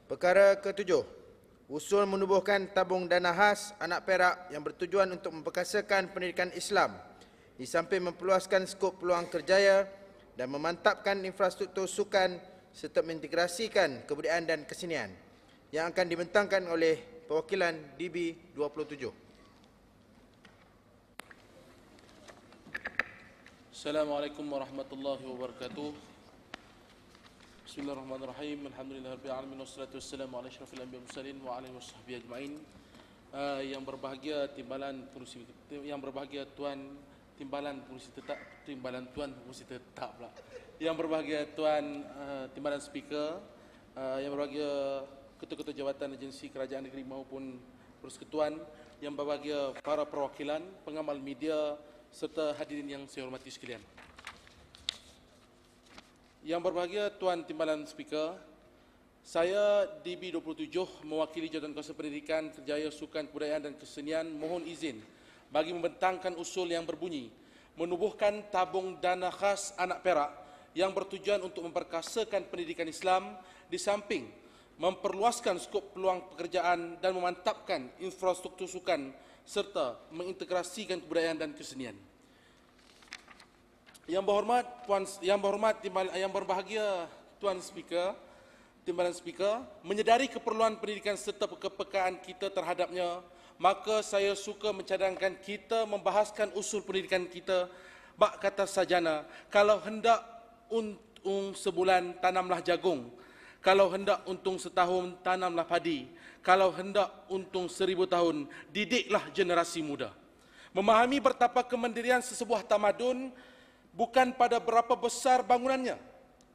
Perkara ketujuh, usul menubuhkan tabung dana khas anak perak yang bertujuan untuk memperkasakan pendidikan Islam di samping memperluaskan skop peluang kerjaya dan memantapkan infrastruktur sukan serta mengintegrasikan kebudayaan dan kesenian yang akan dibentangkan oleh perwakilan DB 27. Assalamualaikum warahmatullahi wabarakatuh. Bismillahirrahmanirrahim. Alhamdulillahirabbil alamin wassalatu wassalamu ala asyrafil anbiya'i wal mursalin wa ala alihi washabbihi ajmain. Yang berbahagia Tuan Timbalan Pengurusi Tetap, Tuan Pengurusi Tetap pula. Yang berbahagia Tuan Timbalan Speaker, yang berbahagia ketua-ketua jawatan agensi kerajaan negeri maupun persekutuan, yang berbahagia para perwakilan, pengamal media serta hadirin yang saya hormati sekalian. Yang berbahagia Tuan Timbalan Speaker, saya DB27 mewakili Jawatan Kuasa Pendidikan, Kerjaya, Sukan, Kebudayaan dan Kesenian mohon izin bagi membentangkan usul yang berbunyi menubuhkan tabung dana khas anak perak yang bertujuan untuk memperkasakan pendidikan Islam di samping memperluaskan skop peluang pekerjaan dan memantapkan infrastruktur sukan serta mengintegrasikan kebudayaan dan kesenian. Yang berbahagia Tuan Speaker, Timbalan Speaker, menyedari keperluan pendidikan serta kepekaan kita terhadapnya, maka saya suka mencadangkan kita membahaskan usul pendidikan kita bak kata sajana, kalau hendak untung sebulan tanamlah jagung, kalau hendak untung setahun tanamlah padi, kalau hendak untung 1000 tahun didiklah generasi muda. Memahami betapa kemandirian sesebuah tamadun bukan pada berapa besar bangunannya,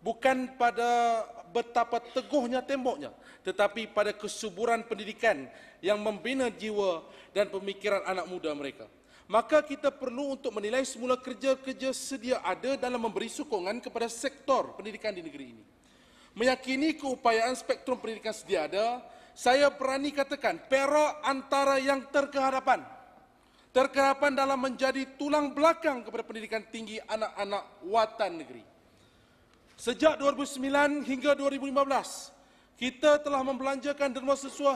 bukan pada betapa teguhnya temboknya, tetapi pada kesuburan pendidikan yang membina jiwa dan pemikiran anak muda mereka. Maka kita perlu untuk menilai semula kerja-kerja sedia ada dalam memberi sokongan kepada sektor pendidikan di negeri ini. Meyakini keupayaan spektrum pendidikan sedia ada, saya berani katakan Perak antara yang terkehadapan dalam menjadi tulang belakang kepada pendidikan tinggi anak-anak watan negeri. Sejak 2009 hingga 2015, kita telah membelanjakan derma siswa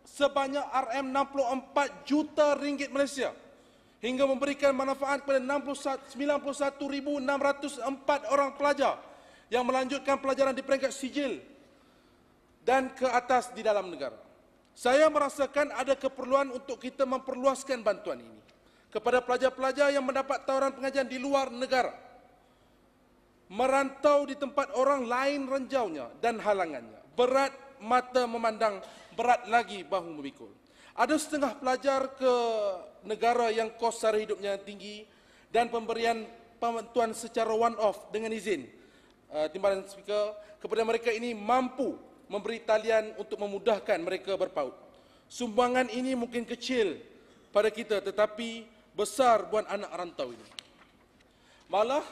sebanyak RM64 juta ringgit Malaysia hingga memberikan manfaat kepada 91,604 orang pelajar yang melanjutkan pelajaran di peringkat sijil dan ke atas di dalam negara. Saya merasakan ada keperluan untuk kita memperluaskan bantuan ini kepada pelajar-pelajar yang mendapat tawaran pengajian di luar negara, merantau di tempat orang lain renjaunya dan halangannya. Berat mata memandang, berat lagi bahu memikul. Ada setengah pelajar ke negara yang kos sara hidupnya tinggi dan pemberian bantuan secara one-off dengan izin Timbalan Speaker kepada mereka ini mampu memberi talian untuk memudahkan mereka berpaut. Sumbangan ini mungkin kecil pada kita tetapi besar buat anak rantau ini. Malah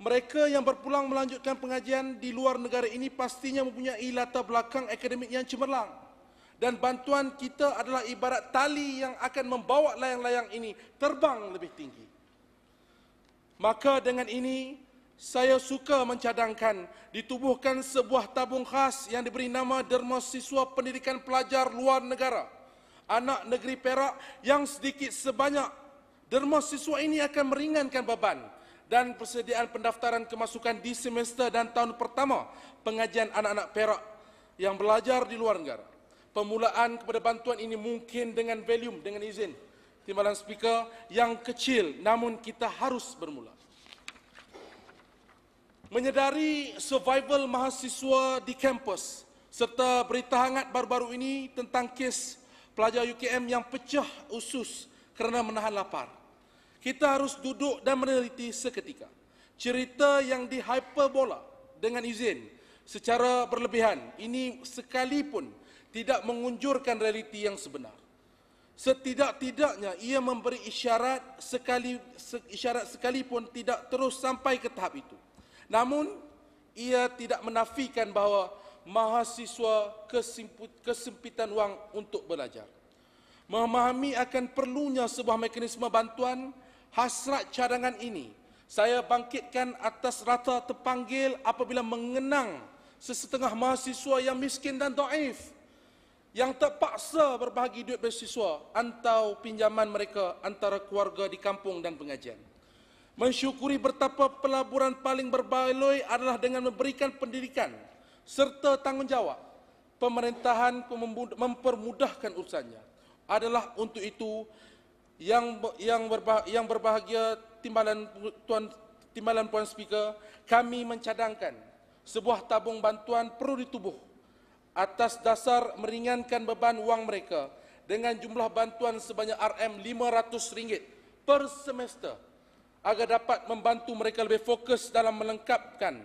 mereka yang berpulang melanjutkan pengajian di luar negara ini pastinya mempunyai latar belakang akademik yang cemerlang. Dan bantuan kita adalah ibarat tali yang akan membawa layang-layang ini terbang lebih tinggi. Maka dengan ini, saya suka mencadangkan ditubuhkan sebuah tabung khas yang diberi nama Derma Siswa Pendidikan Pelajar Luar Negara, anak negeri Perak, yang sedikit sebanyak derma siswa ini akan meringankan beban dan persediaan pendaftaran kemasukan di semester dan tahun pertama pengajian anak-anak Perak yang belajar di luar negara. Permulaan kepada bantuan ini mungkin dengan volume, dengan izin Timbalan Speaker, yang kecil, namun kita harus bermula. Menyedari survival mahasiswa di kampus serta berita hangat baru-baru ini tentang kes pelajar UKM yang pecah usus kerana menahan lapar, kita harus duduk dan meneliti seketika. Cerita yang dihyperbola dengan izin secara berlebihan ini sekalipun tidak mengunjurkan realiti yang sebenar. Setidak-tidaknya ia memberi isyarat sekalipun tidak terus sampai ke tahap itu. Namun, ia tidak menafikan bahawa mahasiswa kesempitan wang untuk belajar. Memahami akan perlunya sebuah mekanisme bantuan, hasrat cadangan ini saya bangkitkan atas rata terpanggil apabila mengenang sesetengah mahasiswa yang miskin dan dhaif, yang terpaksa berbahagi duit beasiswa atau pinjaman mereka antara keluarga di kampung dan pengajian. Mensyukuri betapa pelaburan paling berbaloi adalah dengan memberikan pendidikan serta tanggungjawab. Pemerintahan mempermudahkan urusannya. Adalah untuk itu yang berbahagia Timbalan Puan Speaker, kami mencadangkan sebuah tabung bantuan perlu ditubuh atas dasar meringankan beban wang mereka dengan jumlah bantuan sebanyak RM500 per semester agar dapat membantu mereka lebih fokus dalam melengkapkan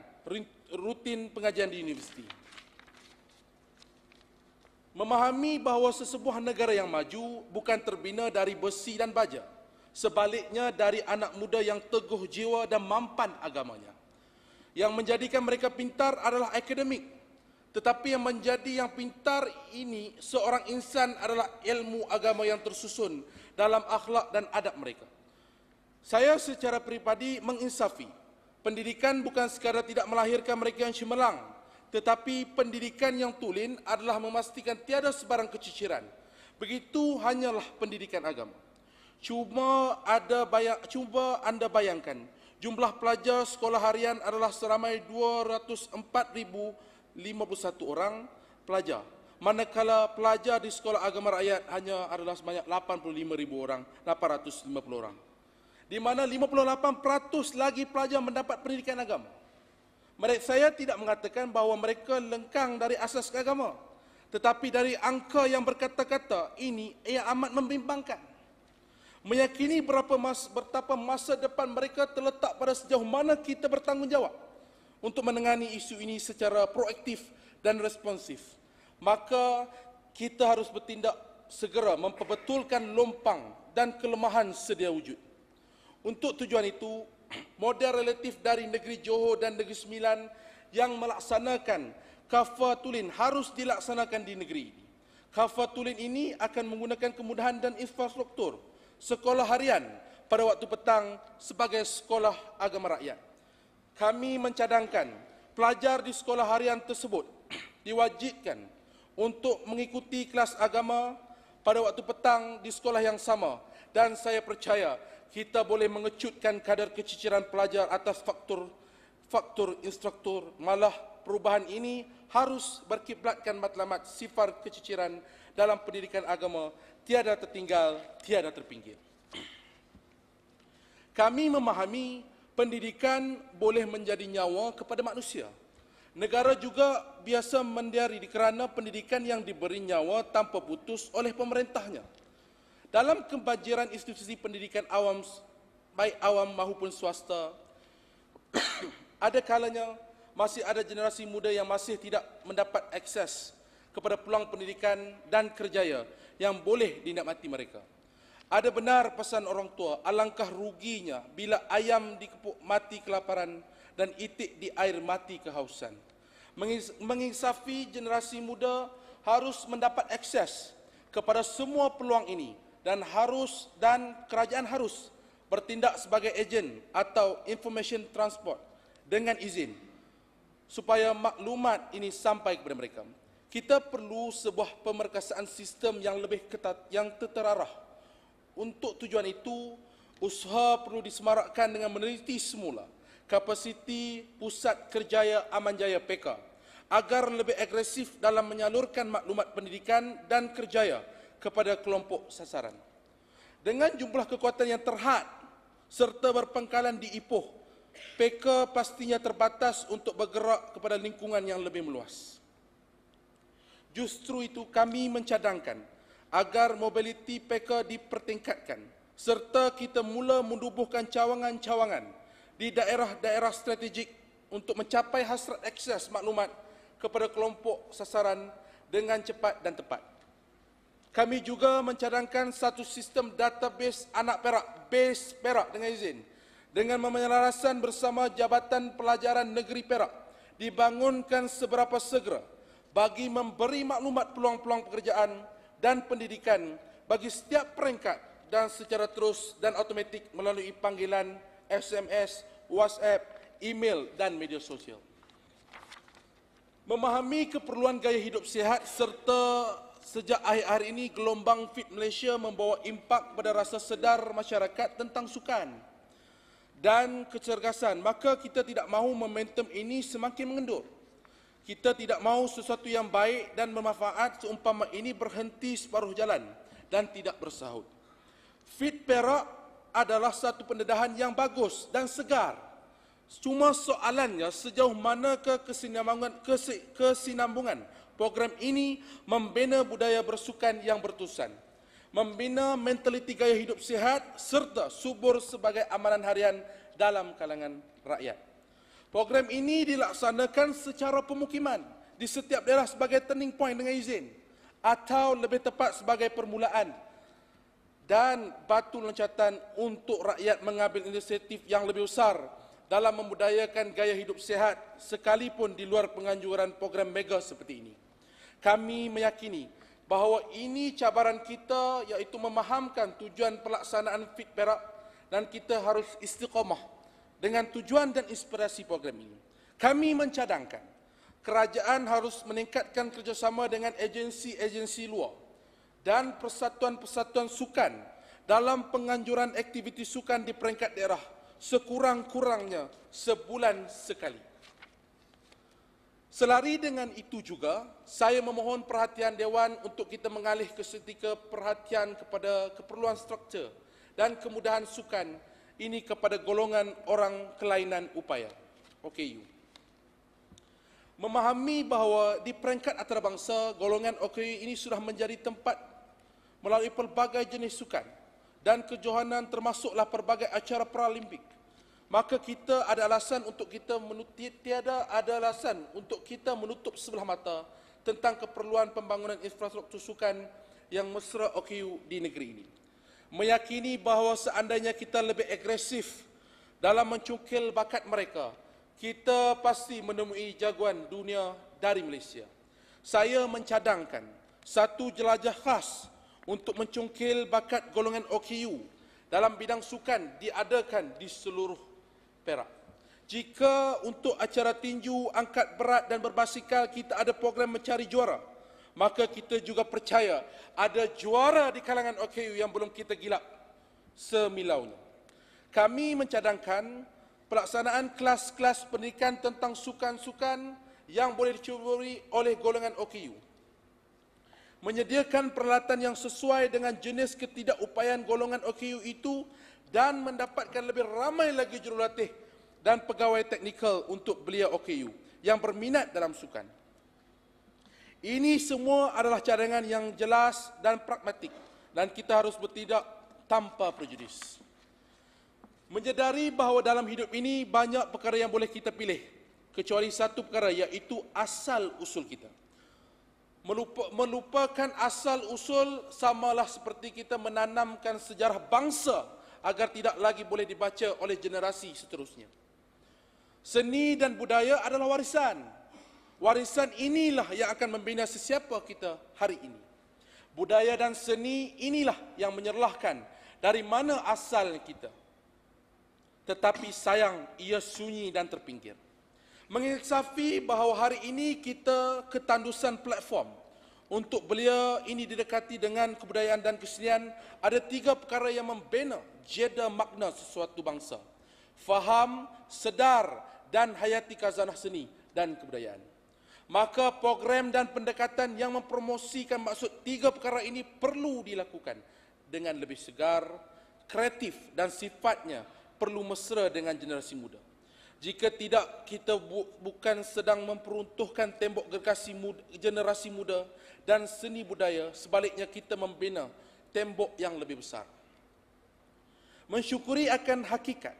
rutin pengajian di universiti. Memahami bahawa sesebuah negara yang maju bukan terbina dari besi dan baja, sebaliknya dari anak muda yang teguh jiwa dan mampan agamanya. Yang menjadikan mereka pintar adalah akademik, tetapi yang menjadi yang pintar ini seorang insan adalah ilmu agama yang tersusun dalam akhlak dan adab mereka. Saya secara pribadi menginsafi, pendidikan bukan sekadar tidak melahirkan mereka yang cemerlang, tetapi pendidikan yang tulen adalah memastikan tiada sebarang keciciran. Begitu hanyalah pendidikan agama. Cuba anda bayangkan, jumlah pelajar sekolah harian adalah seramai 204,051 orang pelajar, manakala pelajar di sekolah agama rakyat hanya adalah sebanyak 85,000 orang, 850 orang. Di mana 58% lagi pelajar mendapat pendidikan agama. Saya tidak mengatakan bahawa mereka lengkang dari asas agama, tetapi dari angka yang berkata-kata ini ia amat membimbangkan. Meyakini betapa masa depan mereka terletak pada sejauh mana kita bertanggungjawab untuk menangani isu ini secara proaktif dan responsif. Maka kita harus bertindak segera memperbetulkan lompang dan kelemahan sedia wujud. Untuk tujuan itu, model relatif dari negeri Johor dan negeri Sembilan yang melaksanakan kafatulin harus dilaksanakan di negeri ini. Kafatulin ini akan menggunakan kemudahan dan infrastruktur sekolah harian pada waktu petang sebagai sekolah agama rakyat. Kami mencadangkan pelajar di sekolah harian tersebut diwajibkan untuk mengikuti kelas agama pada waktu petang di sekolah yang sama, dan saya percaya kita boleh mengecutkan kadar keciciran pelajar atas faktor instruktur. Malah perubahan ini harus berkiblatkan matlamat sifar keciciran dalam pendidikan agama tiada tertinggal, tiada terpinggir. Kami memahami pendidikan boleh menjadi nyawa kepada manusia. Negara juga biasa mendari kerana pendidikan yang diberi nyawa tanpa putus oleh pemerintahnya. Dalam kebanjiran institusi pendidikan awam, baik awam maupun swasta, ada kalanya masih ada generasi muda yang masih tidak mendapat akses kepada peluang pendidikan dan kerjaya yang boleh dinikmati mereka. Ada benar pesan orang tua, alangkah ruginya bila ayam dikepuk mati kelaparan dan itik di air mati kehausan. Menginsafi generasi muda harus mendapat akses kepada semua peluang ini dan kerajaan harus bertindak sebagai ejen atau information transport dengan izin supaya maklumat ini sampai kepada mereka. Kita perlu sebuah pemerkasaan sistem yang lebih ketat, yang terarah. Untuk tujuan itu, usaha perlu disemarakkan dengan meneliti semula kapasiti Pusat Kerjaya Amanjaya PK agar lebih agresif dalam menyalurkan maklumat pendidikan dan kerjaya kepada kelompok sasaran. Dengan jumlah kekuatan yang terhad serta berpangkalan di Ipoh, PK pastinya terbatas untuk bergerak kepada lingkungan yang lebih meluas. Justru itu kami mencadangkan agar mobiliti PK dipertingkatkan serta kita mula menubuhkan cawangan-cawangan di daerah-daerah strategik untuk mencapai hasrat akses maklumat kepada kelompok sasaran dengan cepat dan tepat. Kami juga mencadangkan satu sistem database anak perak, base perak dengan izin, dengan menyelarasan bersama Jabatan Pelajaran Negeri Perak dibangunkan seberapa segera bagi memberi maklumat peluang-peluang pekerjaan dan pendidikan bagi setiap peringkat dan secara terus dan automatik melalui panggilan, SMS, WhatsApp, email dan media sosial. Memahami keperluan gaya hidup sihat serta sejak akhir-akhir ini gelombang Fit Malaysia membawa impak pada rasa sedar masyarakat tentang sukan dan kecergasan, maka kita tidak mahu momentum ini semakin mengendur. Kita tidak mahu sesuatu yang baik dan bermanfaat seumpama ini berhenti separuh jalan dan tidak bersahut. Fit Perak adalah satu pendedahan yang bagus dan segar. Cuma soalannya sejauh manakah kesinambungan program ini membina budaya bersukan yang berterusan, membina mentaliti gaya hidup sihat serta subur sebagai amalan harian dalam kalangan rakyat. Program ini dilaksanakan secara pemukiman di setiap daerah sebagai turning point dengan izin atau lebih tepat sebagai permulaan dan batu loncatan untuk rakyat mengambil inisiatif yang lebih besar dalam membudayakan gaya hidup sihat sekalipun di luar penganjuran program mega seperti ini. Kami meyakini bahawa ini cabaran kita, iaitu memahamkan tujuan pelaksanaan Fit Perak, dan kita harus istiqamah dengan tujuan dan inspirasi program ini. Kami mencadangkan kerajaan harus meningkatkan kerjasama dengan agensi-agensi luar dan persatuan-persatuan sukan dalam penganjuran aktiviti sukan di peringkat daerah sekurang-kurangnya sebulan sekali. Selari dengan itu juga, saya memohon perhatian Dewan untuk kita mengalih seketika perhatian kepada keperluan struktur dan kemudahan sukan ini kepada golongan orang kelainan upaya, OKU. Memahami bahawa di peringkat antarabangsa, golongan OKU ini sudah menjadi tempat melalui pelbagai jenis sukan dan kejohanan termasuklah pelbagai acara Paralimpik. Maka kita ada alasan untuk kita menutup sebelah mata tentang keperluan pembangunan infrastruktur sukan yang mesra OKU di negeri ini. Meyakini bahawa seandainya kita lebih agresif dalam mencungkil bakat mereka, kita pasti menemui jagoan dunia dari Malaysia. Saya mencadangkan satu jelajah khas untuk mencungkil bakat golongan OKU dalam bidang sukan diadakan di seluruh Perak. Jika untuk acara tinju, angkat berat dan berbasikal kita ada program mencari juara, maka kita juga percaya ada juara di kalangan OKU yang belum kita gilap semilaunya. Kami mencadangkan pelaksanaan kelas-kelas pendidikan tentang sukan-sukan yang boleh dicuburi oleh golongan OKU. Menyediakan peralatan yang sesuai dengan jenis ketidakupayaan golongan OKU itu dan mendapatkan lebih ramai lagi jurulatih dan pegawai teknikal untuk belia OKU yang berminat dalam sukan. Ini semua adalah cadangan yang jelas dan pragmatik dan kita harus bertindak tanpa prejudis. Menyedari bahawa dalam hidup ini banyak perkara yang boleh kita pilih, kecuali satu perkara, iaitu asal usul kita. Melupakan asal usul samalah seperti kita menanamkan sejarah bangsa agar tidak lagi boleh dibaca oleh generasi seterusnya. Seni dan budaya adalah warisan. Warisan inilah yang akan membina sesiapa kita hari ini. Budaya dan seni inilah yang menyerlahkan dari mana asal kita. Tetapi sayang, ia sunyi dan terpinggir. Menginsafi bahawa hari ini kita ketandusan platform untuk belia ini didekati dengan kebudayaan dan kesenian, ada tiga perkara yang membina jeda makna sesuatu bangsa. Faham, sedar dan hayati khazanah seni dan kebudayaan. Maka program dan pendekatan yang mempromosikan maksud tiga perkara ini perlu dilakukan dengan lebih segar, kreatif dan sifatnya perlu mesra dengan generasi muda. Jika tidak, kita bukan sedang memperuntuhkan tembok gergasi generasi muda dan seni budaya, sebaliknya kita membina tembok yang lebih besar. Mensyukuri akan hakikat,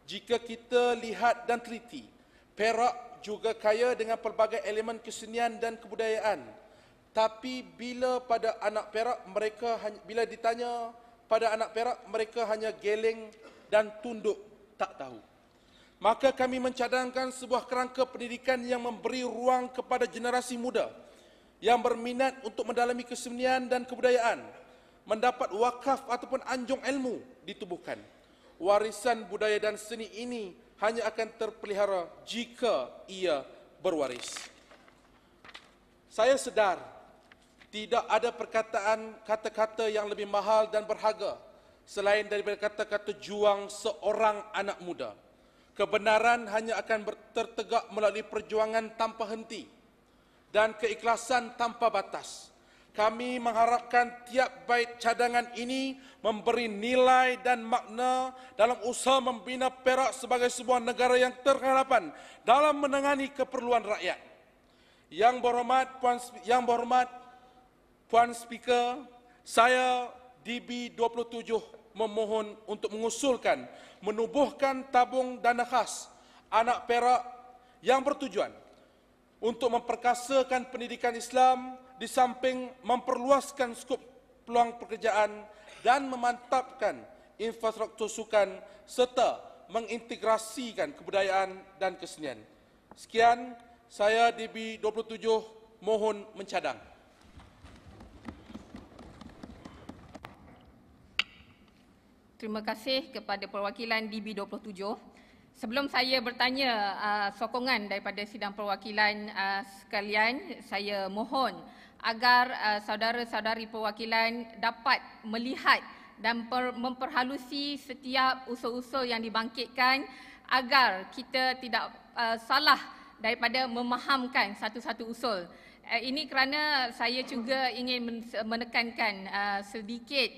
jika kita lihat dan teliti, Perak juga kaya dengan pelbagai elemen kesenian dan kebudayaan. Tapi bila ditanya pada anak Perak, mereka hanya geleng dan tunduk tak tahu. Maka kami mencadangkan sebuah kerangka pendidikan yang memberi ruang kepada generasi muda yang berminat untuk mendalami kesenian dan kebudayaan, mendapat wakaf ataupun anjung ilmu ditubuhkan. Warisan budaya dan seni ini hanya akan terpelihara jika ia berwaris. Saya sedar tidak ada perkataan kata-kata yang lebih mahal dan berharga selain daripada kata-kata juang seorang anak muda. Kebenaran hanya akan tertegak melalui perjuangan tanpa henti dan keikhlasan tanpa batas. Kami mengharapkan tiap bait cadangan ini memberi nilai dan makna dalam usaha membina Perak sebagai sebuah negara yang terhadapan dalam menangani keperluan rakyat. Yang berhormat Puan Speaker, saya DB27 memohon untuk mengusulkan menubuhkan tabung dana khas anak Perak yang bertujuan untuk memperkasakan pendidikan Islam di samping memperluaskan skop peluang pekerjaan dan memantapkan infrastruktur sukan serta mengintegrasikan kebudayaan dan kesenian. Sekian, saya DB27 mohon mencadang. Terima kasih kepada perwakilan DB27. Sebelum saya bertanya sokongan daripada sidang perwakilan sekalian, saya mohon agar saudara-saudari perwakilan dapat melihat dan memperhalusi setiap usul-usul yang dibangkitkan agar kita tidak salah daripada memahamkan satu-satu usul. Ini kerana saya juga ingin menekankan sedikit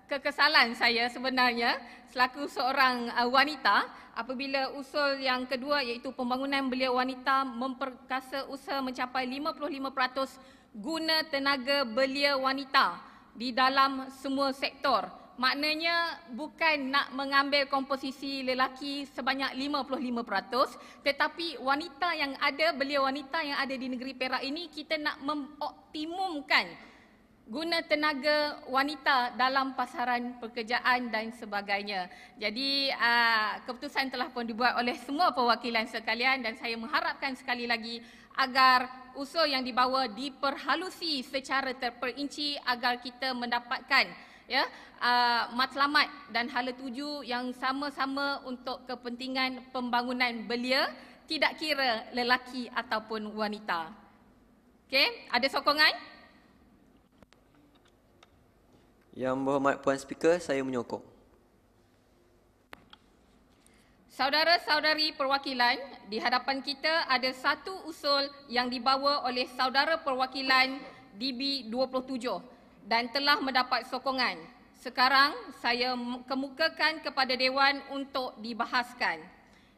kekesalan saya sebenarnya selaku seorang wanita apabila usul yang kedua iaitu pembangunan belia wanita memperkasa usaha mencapai 55% guna tenaga belia wanita di dalam semua sektor. Maknanya bukan nak mengambil komposisi lelaki sebanyak 55%, tetapi wanita yang ada, belia wanita yang ada di negeri Perak ini kita nak mengoptimumkan guna tenaga wanita dalam pasaran pekerjaan dan sebagainya. Jadi keputusan telah pun dibuat oleh semua perwakilan sekalian dan saya mengharapkan sekali lagi agar usul yang dibawa diperhalusi secara terperinci agar kita mendapatkan matlamat dan hala tuju yang sama-sama untuk kepentingan pembangunan belia, tidak kira lelaki ataupun wanita. Okey, ada sokongan? Yang berhormat Puan Speaker, saya menyokong. Saudara-saudari perwakilan, di hadapan kita ada satu usul yang dibawa oleh saudara perwakilan DB27 dan telah mendapat sokongan. Sekarang saya kemukakan kepada Dewan untuk dibahaskan.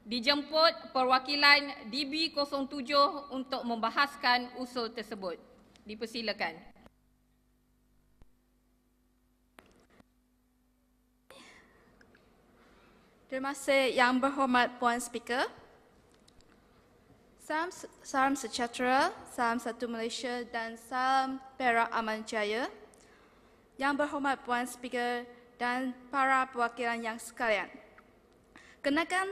Dijemput perwakilan DB07 untuk membahaskan usul tersebut. Dipersilakan. Terima kasih Yang Berhormat Puan Speaker. Salam sejahtera, salam satu Malaysia dan salam Perak Aman Jaya. Yang Berhormat Puan Speaker dan para perwakilan yang sekalian. Kenaikan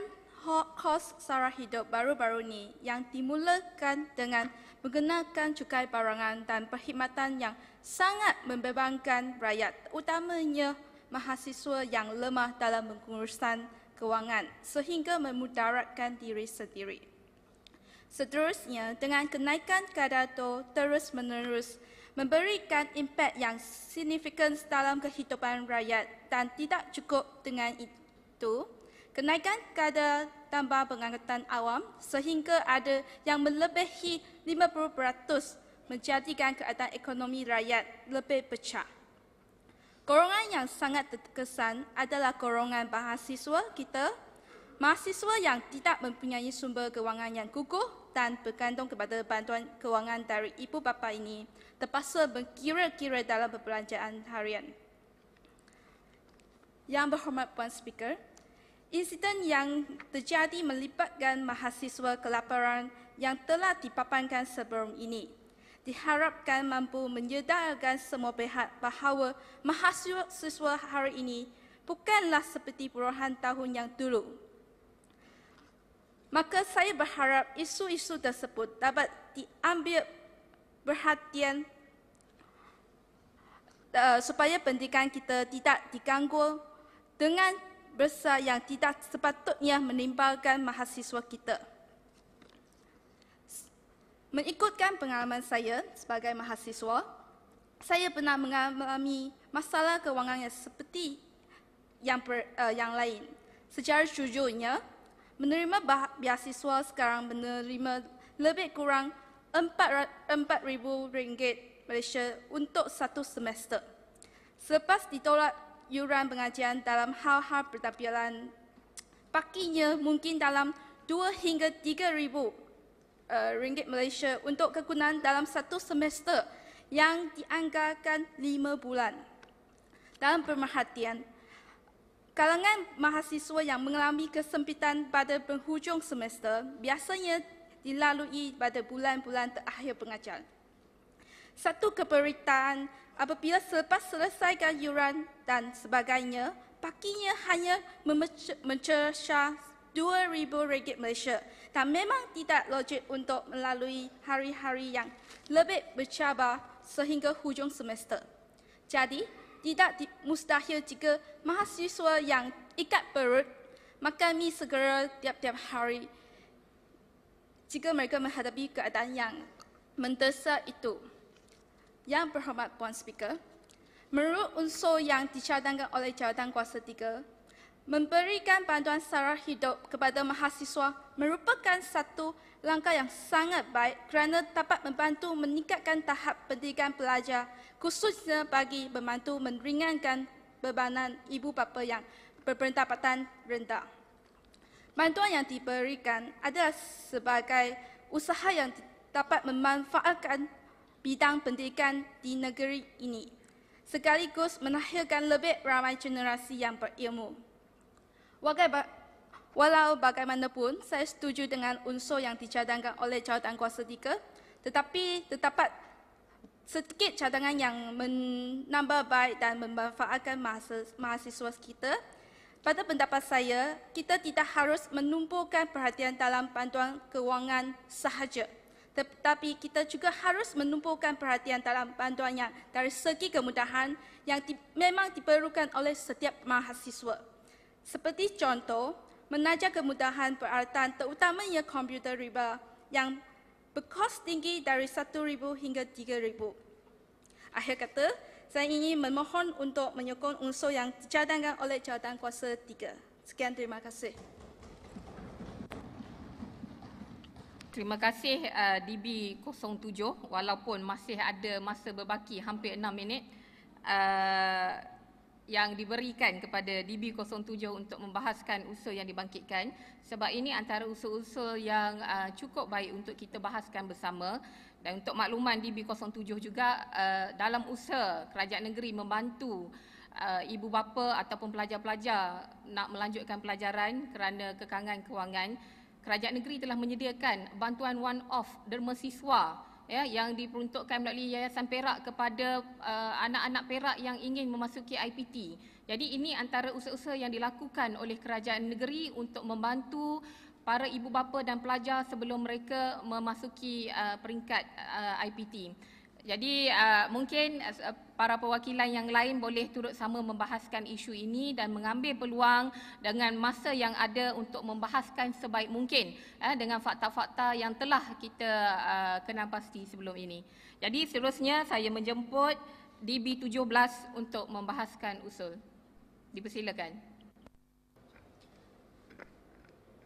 kos sara hidup baru-baru ini yang dimulakan dengan menggunakan cukai barangan dan perkhidmatan yang sangat membebankan rakyat, utamanya mahasiswa yang lemah dalam pengurusan kewangan sehingga memudaratkan diri sendiri. Seterusnya, dengan kenaikan kadar itu terus-menerus memberikan impak yang signifikan dalam kehidupan rakyat dan tidak cukup dengan itu, kenaikan kadar tambah pengangkutan awam sehingga ada yang melebihi 50% menjadikan keadaan ekonomi rakyat lebih pecah. Golongan yang sangat terkesan adalah golongan mahasiswa kita, mahasiswa yang tidak mempunyai sumber kewangan yang kukuh dan bergantung kepada bantuan kewangan dari ibu bapa ini, terpaksa berkira-kira dalam perbelanjaan harian. Yang Berhormat Puan Speaker, insiden yang terjadi melibatkan mahasiswa kelaparan yang telah dipaparkan sebelum ini diharapkan mampu menyedarkan semua pihak bahawa mahasiswa hari ini bukanlah seperti puluhan tahun yang dulu. Maka saya berharap isu-isu tersebut dapat diambil perhatian supaya pendidikan kita tidak diganggu dengan besar yang tidak sepatutnya menimbulkan mahasiswa kita. Mengikutkan pengalaman saya sebagai mahasiswa, saya pernah mengalami masalah kewangan yang seperti yang lain. Secara jujurnya, menerima beasiswa sekarang menerima lebih kurang RM4,000 Malaysia untuk satu semester. Selepas ditolak yuran pengajian dalam hal-hal pentampilan, pakinya mungkin dalam 2 hingga 3,000 ringgit Malaysia untuk kegunaan dalam satu semester yang dianggarkan 5 bulan. Dalam pemerhatian, kalangan mahasiswa yang mengalami kesempitan pada penghujung semester biasanya dilalui pada bulan-bulan terakhir pengajian. Satu keperitaan apabila selepas selesaikan yuran dan sebagainya, pakinya hanya mencerca RM2,000 Malaysia dan memang tidak logik untuk melalui hari-hari yang lebih bercabar sehingga hujung semester. Jadi, tidak mustahil jika mahasiswa yang ikat perut makan mi segera tiap-tiap hari jika mereka menghadapi keadaan yang mendesak itu. Yang berhormat Puan Speaker, menurut unsur yang dicadangkan oleh Jawatan Kuasa 3, memberikan bantuan sara hidup kepada mahasiswa merupakan satu langkah yang sangat baik kerana dapat membantu meningkatkan tahap pendidikan pelajar, khususnya bagi membantu meringankan bebanan ibu bapa yang berpendapatan rendah. Bantuan yang diberikan adalah sebagai usaha yang dapat memanfaatkan bidang pendidikan di negeri ini, sekaligus melahirkan lebih ramai generasi yang berilmu. Walau bagaimanapun, saya setuju dengan unsur yang dicadangkan oleh Jawatan Kuasa 3, tetapi terdapat sedikit cadangan yang menambah baik dan memanfaatkan mahasiswa kita. Pada pendapat saya, kita tidak harus menumpukan perhatian dalam bantuan kewangan sahaja, tetapi kita juga harus menumpukan perhatian dalam bantuan yang dari segi kemudahan yang memang diperlukan oleh setiap mahasiswa. Seperti contoh, menaja kemudahan peralatan terutamanya komputer riba yang berkos tinggi dari RM1,000 hingga RM3,000. Akhir kata, saya ingin memohon untuk menyokong unsur yang dicadangkan oleh Jawatan Kuasa 3. Sekian, terima kasih. Terima kasih DB07, walaupun masih ada masa berbaki hampir 6 minit yang diberikan kepada DB07 untuk membahaskan usul yang dibangkitkan, sebab ini antara usul-usul yang cukup baik untuk kita bahaskan bersama. Dan untuk makluman DB07 juga, dalam usaha kerajaan negeri membantu ibu bapa ataupun pelajar-pelajar nak melanjutkan pelajaran kerana kekangan kewangan, kerajaan negeri telah menyediakan bantuan one-off derma siswa yang diperuntukkan melalui Yayasan Perak kepada anak-anak Perak yang ingin memasuki IPT. Jadi ini antara usaha-usaha yang dilakukan oleh kerajaan negeri untuk membantu para ibu bapa dan pelajar sebelum mereka memasuki peringkat IPT. Jadi mungkin para perwakilan yang lain boleh turut sama membahaskan isu ini dan mengambil peluang dengan masa yang ada untuk membahaskan sebaik mungkin dengan fakta-fakta yang telah kita kenal pasti sebelum ini. Jadi seterusnya saya menjemput DB17 untuk membahaskan usul. Dipersilakan.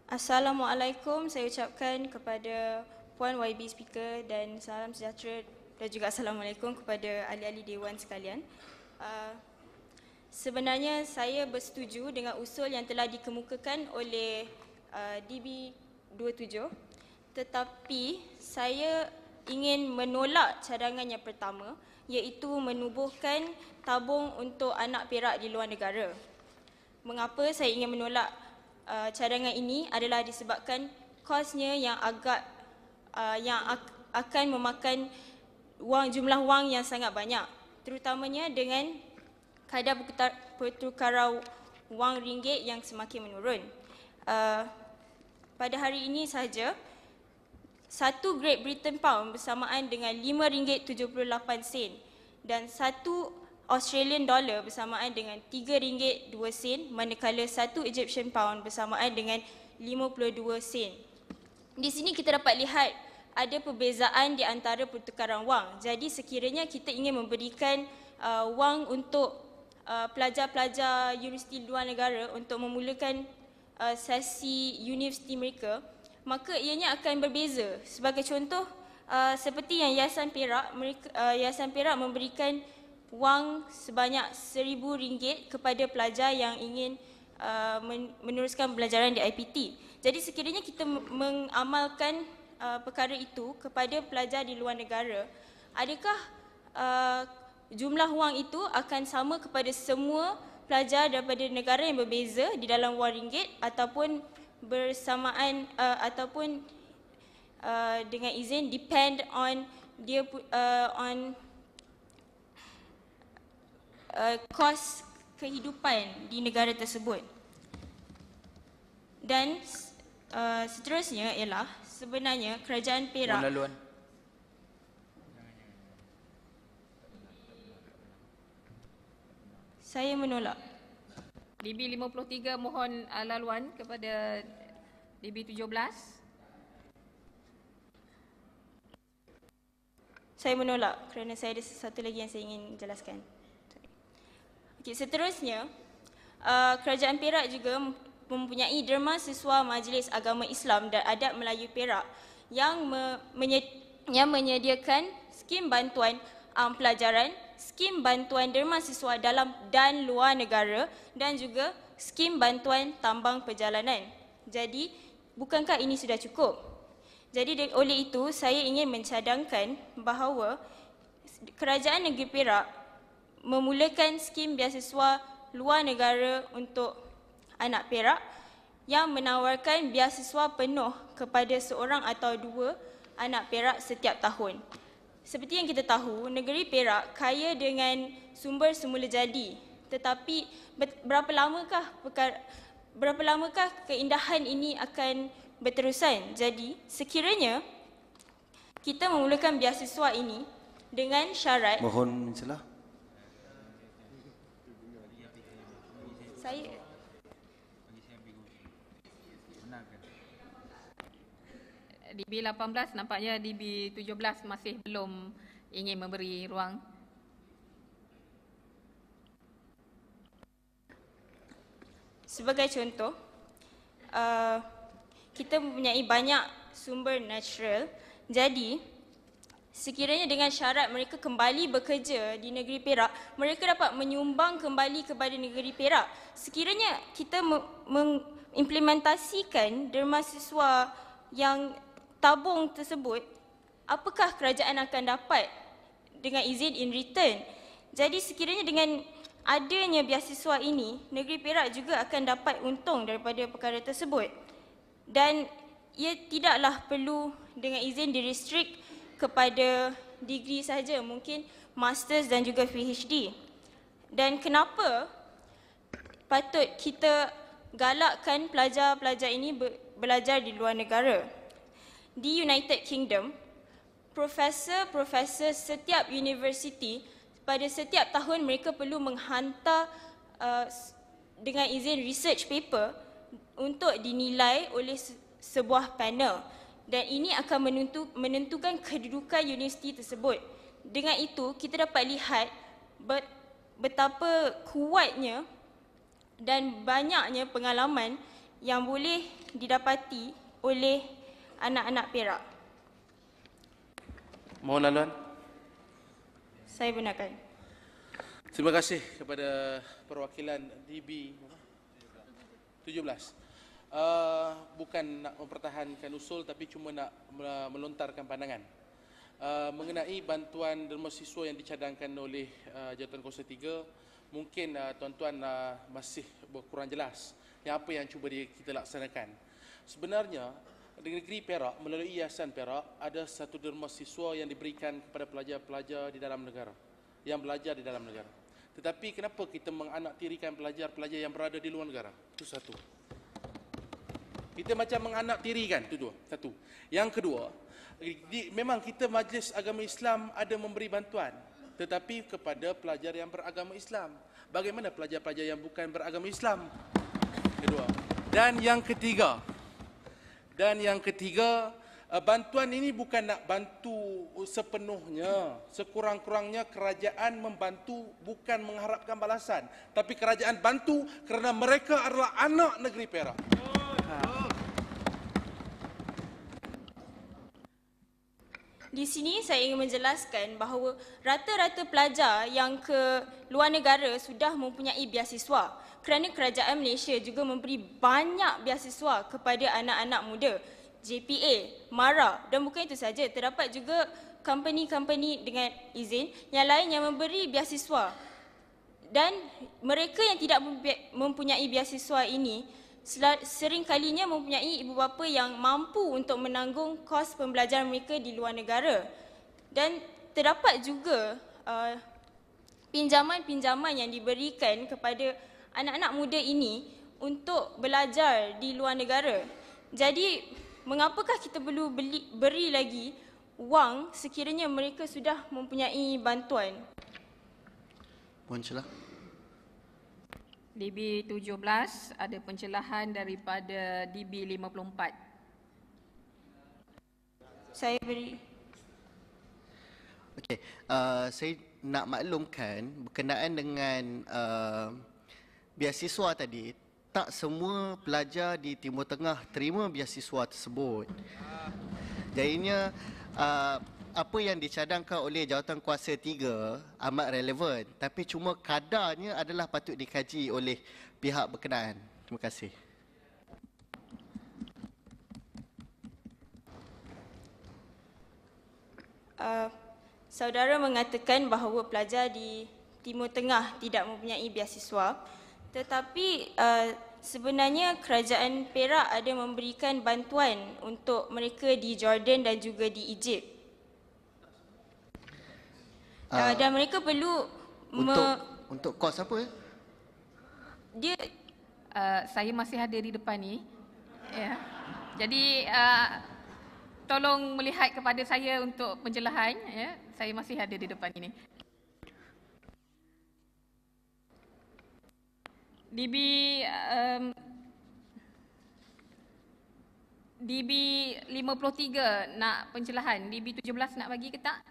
Assalamualaikum, saya ucapkan kepada Puan YB Speaker dan salam sejahtera dan juga Assalamualaikum kepada ahli-ahli Dewan sekalian. Sebenarnya saya bersetuju dengan usul yang telah dikemukakan oleh DB27, tetapi saya ingin menolak cadangan yang pertama, iaitu menubuhkan tabung untuk anak Perak di luar negara. Mengapa saya ingin menolak cadangan ini adalah disebabkan kosnya yang akan memakan jumlah wang yang sangat banyak, terutamanya dengan kadar pertukaran wang ringgit yang semakin menurun. Pada hari ini sahaja, satu Great Britain Pound bersamaan dengan RM5.78 dan satu Australian Dollar bersamaan dengan RM3.2, manakala satu Egyptian Pound bersamaan dengan 52 sen. Di sini kita dapat lihat ada perbezaan di antara pertukaran wang. Jadi sekiranya kita ingin memberikan wang untuk pelajar-pelajar universiti luar negara untuk memulakan sesi universiti mereka, maka ianya akan berbeza. Sebagai contoh, seperti yang Yayasan Perak memberikan wang sebanyak RM1,000 kepada pelajar yang ingin meneruskan pembelajaran di IPT. Jadi sekiranya kita mengamalkan perkara itu kepada pelajar di luar negara, adakah jumlah wang itu akan sama kepada semua pelajar daripada negara yang berbeza di dalam wang ringgit, ataupun bersamaan ataupun dengan izin depend on dia kos kehidupan di negara tersebut. Dan seterusnya ialah sebenarnya kerajaan Perak saya menolak. DB 53 mohon laluan kepada DB 17. Saya menolak kerana saya ada sesuatu lagi yang saya ingin jelaskan. Okay, seterusnya, kerajaan Perak juga mempunyai derma siswa Majlis Agama Islam dan Adat Melayu Perak yang menyediakan skim bantuan pelajaran, skim bantuan derma siswa dalam dan luar negara dan juga skim bantuan tambang perjalanan. Jadi, bukankah ini sudah cukup? Jadi oleh itu, saya ingin mencadangkan bahawa kerajaan negeri Perak memulakan skim beasiswa luar negara untuk anak Perak yang menawarkan beasiswa penuh kepada seorang atau dua anak Perak setiap tahun. Seperti yang kita tahu, negeri Perak kaya dengan sumber semula jadi. Tetapi berapa lamakah keindahan ini akan berterusan? Jadi, sekiranya kita memulakan beasiswa ini dengan syarat... Mohon mencelah. Saya... DB 18 nampaknya DB 17 masih belum ingin memberi ruang. Sebagai contoh, kita mempunyai banyak sumber natural. Jadi, sekiranya dengan syarat mereka kembali bekerja di negeri Perak, mereka dapat menyumbang kembali kepada negeri Perak. Sekiranya kita mengimplementasikan derma siswa yang tabung tersebut, apakah kerajaan akan dapat dengan izin in return? Jadi sekiranya dengan adanya beasiswa ini, negeri Perak juga akan dapat untung daripada perkara tersebut. Dan ia tidaklah perlu dengan izin direstrict kepada degree sahaja, mungkin masters dan juga PhD. Dan kenapa patut kita galakkan pelajar-pelajar ini belajar di luar negara? Di United Kingdom, profesor-profesor setiap universiti pada setiap tahun mereka perlu menghantar dengan izin research paper untuk dinilai oleh sebuah panel, dan ini akan menentukan kedudukan universiti tersebut. Dengan itu, kita dapat lihat betapa kuatnya dan banyaknya pengalaman yang boleh didapati oleh anak-anak Perak. Mohon laluan. Saya benarkan. Terima kasih kepada perwakilan DB 17. Bukan nak mempertahankan usul tapi cuma nak melontarkan pandangan. Mengenai bantuan derma siswa yang dicadangkan oleh Jawatan Kuasa 3, mungkin tuan-tuan masih kurang jelas apa yang cuba kita laksanakan. Sebenarnya, di negeri Perak, melalui Yayasan Perak, ada satu derma siswa yang diberikan kepada pelajar-pelajar di dalam negara, yang belajar di dalam negara. Tetapi kenapa kita menganaktirikan pelajar-pelajar yang berada di luar negara? Itu satu. Kita macam menganaktirikan, itu dua. Satu. Yang kedua, memang kita Majlis Agama Islam ada memberi bantuan, tetapi kepada pelajar yang beragama Islam. Bagaimana pelajar-pelajar yang bukan beragama Islam? Kedua. Dan yang ketiga, bantuan ini bukan nak bantu sepenuhnya. Sekurang-kurangnya kerajaan membantu bukan mengharapkan balasan. Tapi kerajaan bantu kerana mereka adalah anak negeri Perak. Di sini saya ingin menjelaskan bahawa rata-rata pelajar yang ke luar negara sudah mempunyai beasiswa kerana kerajaan Malaysia juga memberi banyak beasiswa kepada anak-anak muda. JPA, MARA dan bukan itu saja, terdapat juga company-company dengan izin yang lain yang memberi beasiswa. Dan mereka yang tidak mempunyai beasiswa ini sering kalinya mempunyai ibu bapa yang mampu untuk menanggung kos pembelajaran mereka di luar negara. Dan terdapat juga pinjaman-pinjaman yang diberikan kepada anak-anak muda ini untuk belajar di luar negara. Jadi, mengapakah kita perlu beri lagi wang sekiranya mereka sudah mempunyai bantuan? Mohon celah. DB 17 ada pencelahan daripada DB 54. Saya beri. Okey, saya nak maklumkan berkenaan dengan beasiswa tadi, tak semua pelajar di Timur Tengah terima beasiswa tersebut. Jadinya apa yang dicadangkan oleh Jawatankuasa 3 amat relevan, tapi cuma kadarnya adalah patut dikaji oleh pihak berkenaan. Terima kasih. Saudara mengatakan bahawa pelajar di Timur Tengah tidak mempunyai beasiswa, tetapi sebenarnya kerajaan Perak ada memberikan bantuan untuk mereka di Jordan dan juga di Egypt. Dan mereka perlu untuk kos apa? Dia Saya masih ada di depan ni. Ya. Jadi tolong melihat kepada saya untuk pencerahan, ya. Saya masih ada di depan ini. DB 53 nak pencerahan, DB 17 nak bagi ke tak?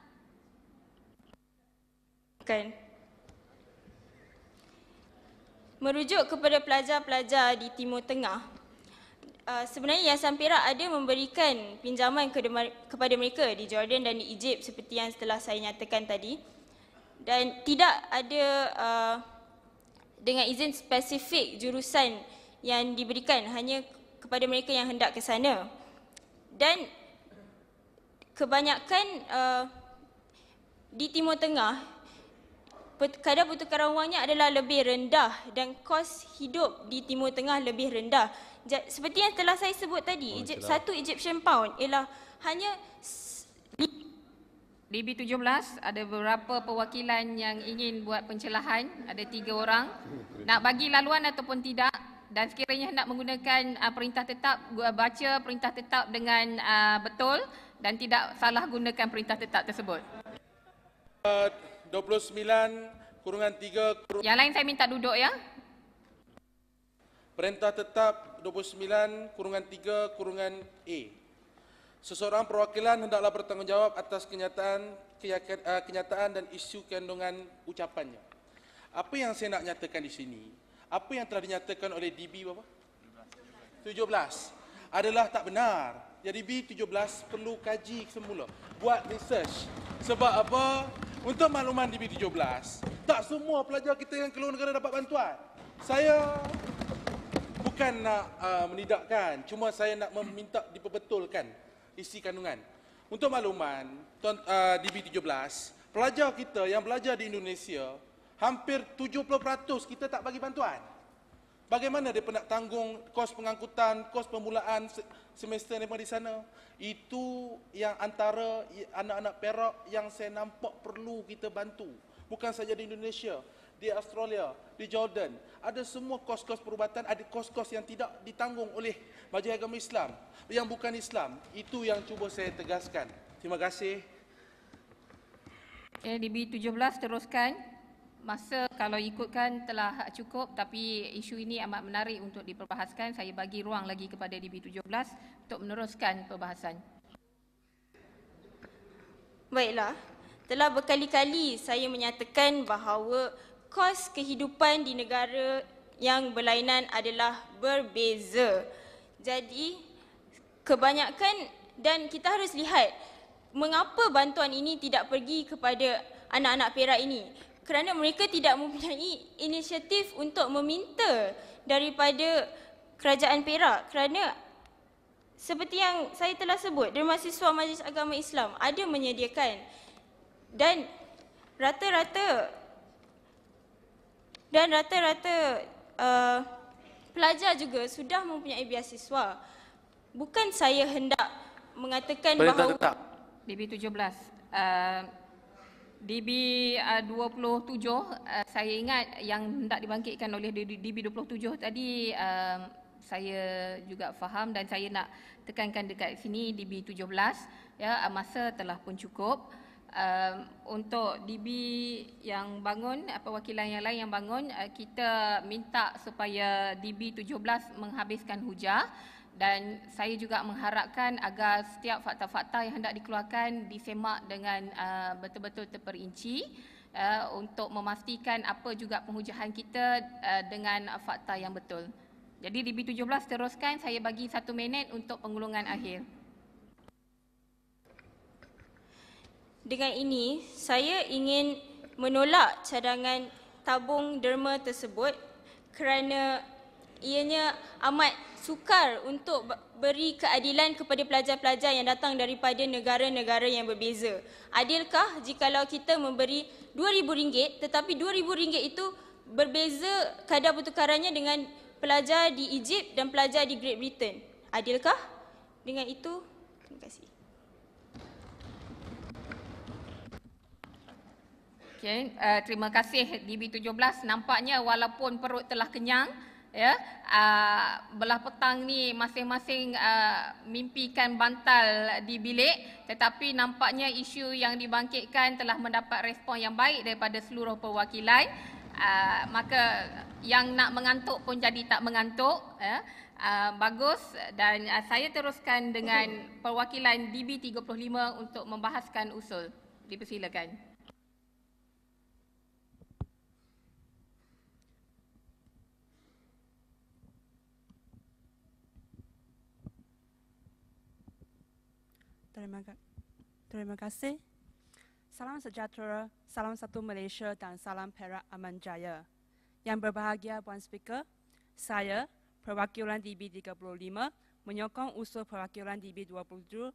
kan. Merujuk kepada pelajar-pelajar di Timur Tengah, sebenarnya Yayasan Perak ada memberikan pinjaman kepada mereka di Jordan dan di Egypt seperti yang telah saya nyatakan tadi, dan tidak ada dengan izin spesifik jurusan yang diberikan, hanya kepada mereka yang hendak ke sana. Dan kebanyakan di Timur Tengah, kadar pertukaran wangnya adalah lebih rendah dan kos hidup di Timur Tengah lebih rendah. Seperti yang telah saya sebut tadi, satu Egyptian pound ialah hanya DB 17 ada beberapa perwakilan yang ingin buat pencerahan, ada 3 orang. Nak bagi laluan ataupun tidak, dan sekiranya hendak menggunakan perintah tetap, baca perintah tetap dengan betul dan tidak salah gunakan perintah tetap tersebut. 29/3 Yang lain saya minta duduk, ya. Perintah tetap 29/3/A. Seseorang perwakilan hendaklah bertanggungjawab atas kenyataan dan isu kandungan ucapannya. Apa yang saya nak nyatakan di sini, apa yang telah dinyatakan oleh DB berapa? 17 adalah tak benar. Jadi DB 17 perlu kaji semula, buat research. Sebab apa? Untuk makluman DB 17, tak semua pelajar kita yang keluar negara dapat bantuan. Saya bukan nak menidakkan, cuma saya nak meminta diperbetulkan isi kandungan. Untuk makluman, DB 17, pelajar kita yang belajar di Indonesia, hampir 70% kita tak bagi bantuan. Bagaimana dia nak tanggung kos pengangkutan, kos permulaan semester di sana? Itu yang antara anak-anak Perak yang saya nampak perlu kita bantu. Bukan saja di Indonesia, di Australia, di Jordan. Ada semua kos-kos perubatan, ada kos-kos yang tidak ditanggung oleh Majlis Agama Islam, yang bukan Islam. Itu yang cuba saya tegaskan. Terima kasih. DB 17 teruskan. Masa kalau ikutkan telah cukup, tapi isu ini amat menarik untuk diperbahaskan. Saya bagi ruang lagi kepada DB 17 untuk meneruskan perbahasan. Baiklah, telah berkali-kali saya menyatakan bahawa kos kehidupan di negara yang berlainan adalah berbeza. Jadi, kebanyakan dan kita harus lihat mengapa bantuan ini tidak pergi kepada anak-anak Perak ini. Kerana mereka tidak mempunyai inisiatif untuk meminta daripada kerajaan Perak. Kerana seperti yang saya telah sebut, Derma Siswa Majlis Agama Islam ada menyediakan dan rata-rata pelajar juga sudah mempunyai beasiswa. Bukan saya hendak mengatakan bahawa DB 17. DB 27, saya ingat yang hendak dibangkitkan oleh DB 27 tadi, saya juga faham dan saya nak tekankan dekat sini DB 17, ya, masa telah pun cukup. Untuk DB yang bangun, perwakilan yang lain yang bangun, kita minta supaya DB 17 menghabiskan hujah. Dan saya juga mengharapkan agar setiap fakta-fakta yang hendak dikeluarkan disemak dengan betul-betul terperinci untuk memastikan apa juga penghujahan kita dengan fakta yang betul. Jadi DB 17 teruskan, saya bagi 1 minit untuk pengulungan akhir. Dengan ini, saya ingin menolak cadangan tabung derma tersebut kerana ianya amat sukar untuk beri keadilan kepada pelajar-pelajar yang datang daripada negara-negara yang berbeza. Adilkah jikalau kita memberi RM2,000 tetapi RM2,000 itu berbeza kadar pertukarannya dengan pelajar di Egypt dan pelajar di Great Britain? Adilkah? Dengan itu, terima kasih. Okay, terima kasih DB 17. Nampaknya walaupun perut telah kenyang, ya, belah petang ni masing-masing mimpikan bantal di bilik, tetapi nampaknya isu yang dibangkitkan telah mendapat respon yang baik daripada seluruh perwakilan. Maka yang nak mengantuk pun jadi tak mengantuk, ya. Bagus, dan saya teruskan dengan perwakilan DB 35 untuk membahaskan usul. Dipersilakan. Terima kasih. Salam sejahtera, salam satu Malaysia dan salam Perak Aman Jaya. Yang berbahagia Puan Speaker, saya, perwakilan DB 35, menyokong usul perwakilan DB 27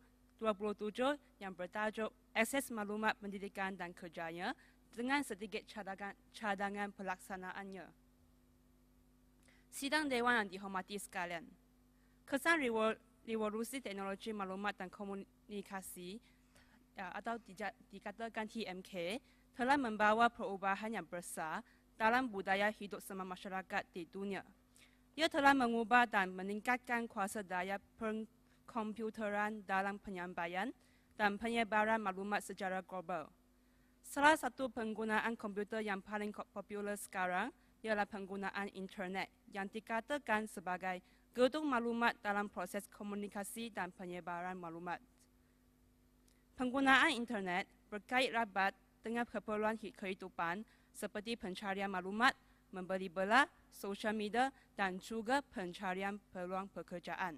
yang bertajuk Akses Maklumat Pendidikan dan Kerjaya dengan sedikit cadangan pelaksanaannya. Sidang Dewan yang dihormati sekalian, kesan revolusi teknologi maklumat dan komunikasi atau dikatakan TMK telah membawa perubahan yang besar dalam budaya hidup semua masyarakat di dunia. Ia telah mengubah dan meningkatkan kuasa daya komputeran dalam penyampaian dan penyebaran maklumat secara global. Salah satu penggunaan komputer yang paling popular sekarang ialah penggunaan internet yang dikatakan sebagai gedung maklumat dalam proses komunikasi dan penyebaran maklumat. Penggunaan internet berkait rapat dengan keperluan kehidupan seperti pencarian maklumat, membeli belah, sosial media dan juga pencarian peluang pekerjaan.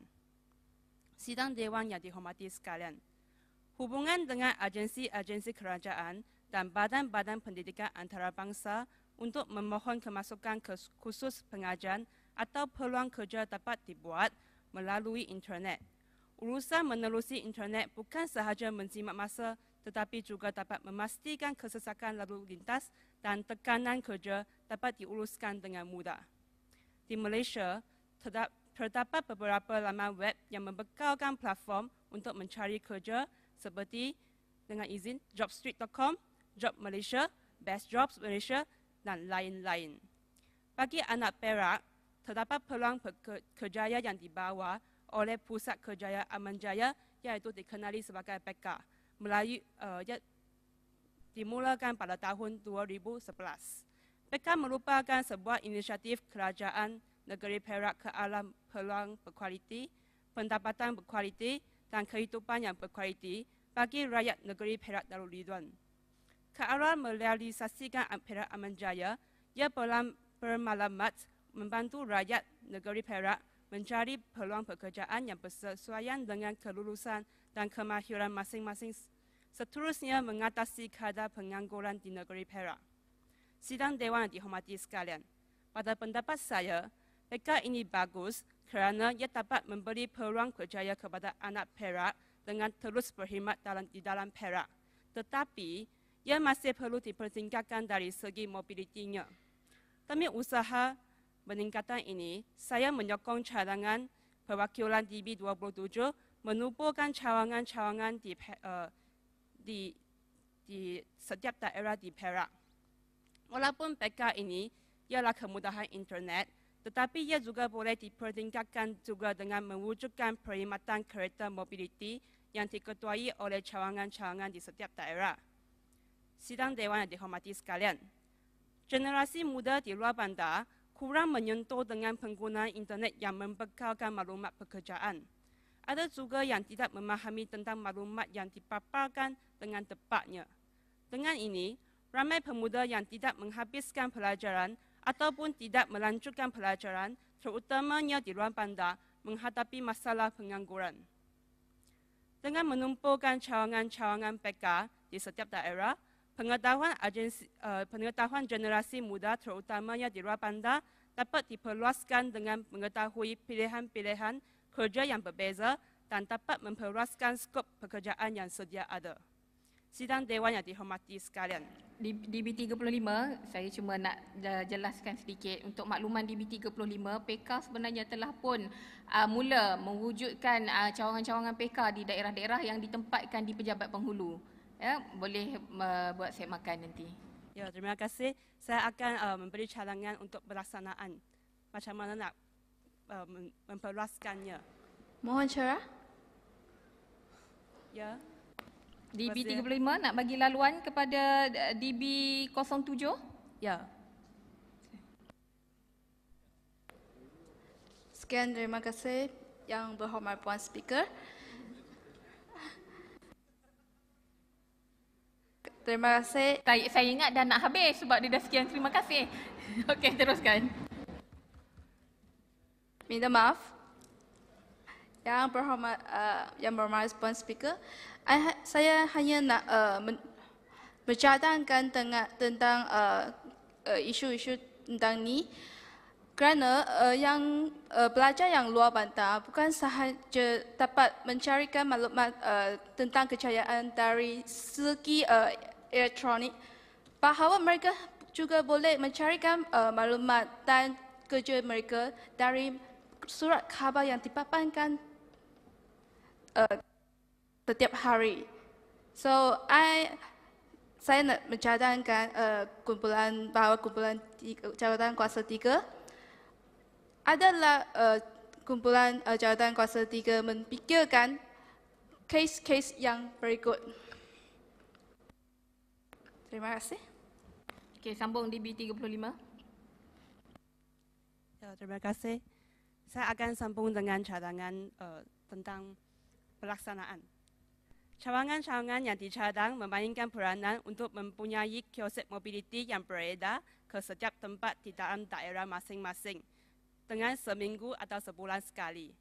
Sidang Dewan yang dihormati sekalian, hubungan dengan agensi-agensi kerajaan dan badan-badan pendidikan antarabangsa untuk memohon kemasukan khusus pengajian atau peluang kerja dapat dibuat melalui internet. Urusan menerusi internet bukan sahaja menjimat masa tetapi juga dapat memastikan kesesakan lalu lintas dan tekanan kerja dapat diuruskan dengan mudah. Di Malaysia, terdapat beberapa laman web yang membekalkan platform untuk mencari kerja seperti dengan izin jobstreet.com, Job Malaysia, Best Jobs Malaysia dan lain-lain. Bagi anak Perak, terdapat peluang kerjaya yang dibawa oleh Pusat Kerjaya Aman Jaya iaitu dikenali sebagai PK dimulakan pada tahun 2011. PK merupakan sebuah inisiatif kerajaan negeri Perak ke arah peluang berkualiti, pendapatan berkualiti dan kehidupan yang berkualiti bagi rakyat negeri Perak Darul Ridwan. Ke arah merealisasikan Perak Aman Jaya, ia bermaklumat membantu rakyat negeri Perak mencari peluang pekerjaan yang bersesuaian dengan kelulusan dan kemahiran masing-masing. Seterusnya mengatasi kadar pengangguran di negeri Perak. Sidang Dewan yang dihormati sekalian, pada pendapat saya, PK ini bagus kerana ia dapat memberi peluang kerjaya kepada anak Perak dengan terus berkhidmat di dalam Perak. Tetapi, ia masih perlu dipertingkatkan dari segi mobilitinya. Demi usaha peningkatan ini, saya menyokong cadangan perwakilan DB27 menubuhkan cawangan-cawangan di setiap daerah di Perak. Walaupun PK ini ialah kemudahan internet, tetapi ia juga boleh dipertingkatkan juga dengan mewujudkan perkhidmatan kereta mobiliti yang diketuai oleh cawangan-cawangan di setiap daerah. Sidang Dewan yang dihormati sekalian, generasi muda di luar bandar kurang menyentuh dengan penggunaan internet yang membekalkan maklumat pekerjaan. Ada juga yang tidak memahami tentang maklumat yang dipaparkan dengan tepatnya. Dengan ini, ramai pemuda yang tidak menghabiskan pelajaran ataupun tidak melanjutkan pelajaran, terutamanya di luar bandar, menghadapi masalah pengangguran. Dengan menumpukan cawangan-cawangan PK di setiap daerah, pengetahuan generasi muda terutamanya di luar bandar dapat diperluaskan dengan mengetahui pilihan-pilihan kerja yang berbeza dan dapat memperluaskan skop pekerjaan yang sedia ada. Sidang Dewan yang dihormati sekalian. DB35, saya cuma nak jelaskan sedikit untuk makluman DB35, PK sebenarnya telah pun mula mewujudkan cawangan-cawangan PK di daerah-daerah yang ditempatkan di pejabat penghulu. Ya, boleh buat saya makan nanti. Ya, terima kasih. Saya akan memberi cadangan untuk pelaksanaan. Macam mana nak memperluaskannya. Mohon cerah. Ya. DB35 nak bagi laluan kepada DB07? Ya. Sekian, terima kasih yang berhormat Puan Speaker. Terima kasih. Saya ingat dah nak habis sebab dia dah sekian terima kasih. Okey, teruskan. Minta maaf. Yang berhormat Puan Speaker, saya hanya nak bercadangkan tentang isu-isu tentang ni kerana yang pelajar yang luar bandar bukan sahaja dapat mencarikan maklumat tentang kejayaan dari segi elektronik, bahawa mereka juga boleh mencarikan maklumat dan kerja mereka dari surat khabar yang dipaparkan setiap hari. So, saya nak mencadangkan kumpulan Jabatan Kuasa 3 adalah kumpulan Jabatan Kuasa 3 memikirkan kes-kes yang berikut. Terima kasih. Okey, sambung DB35. Ya, terima kasih. Saya akan sambung dengan cadangan tentang pelaksanaan. Cawangan-cawangan yang dicadang memainkan peranan untuk mempunyai kiosk mobiliti yang beredar ke setiap tempat di dalam daerah masing-masing dengan seminggu atau sebulan sekali.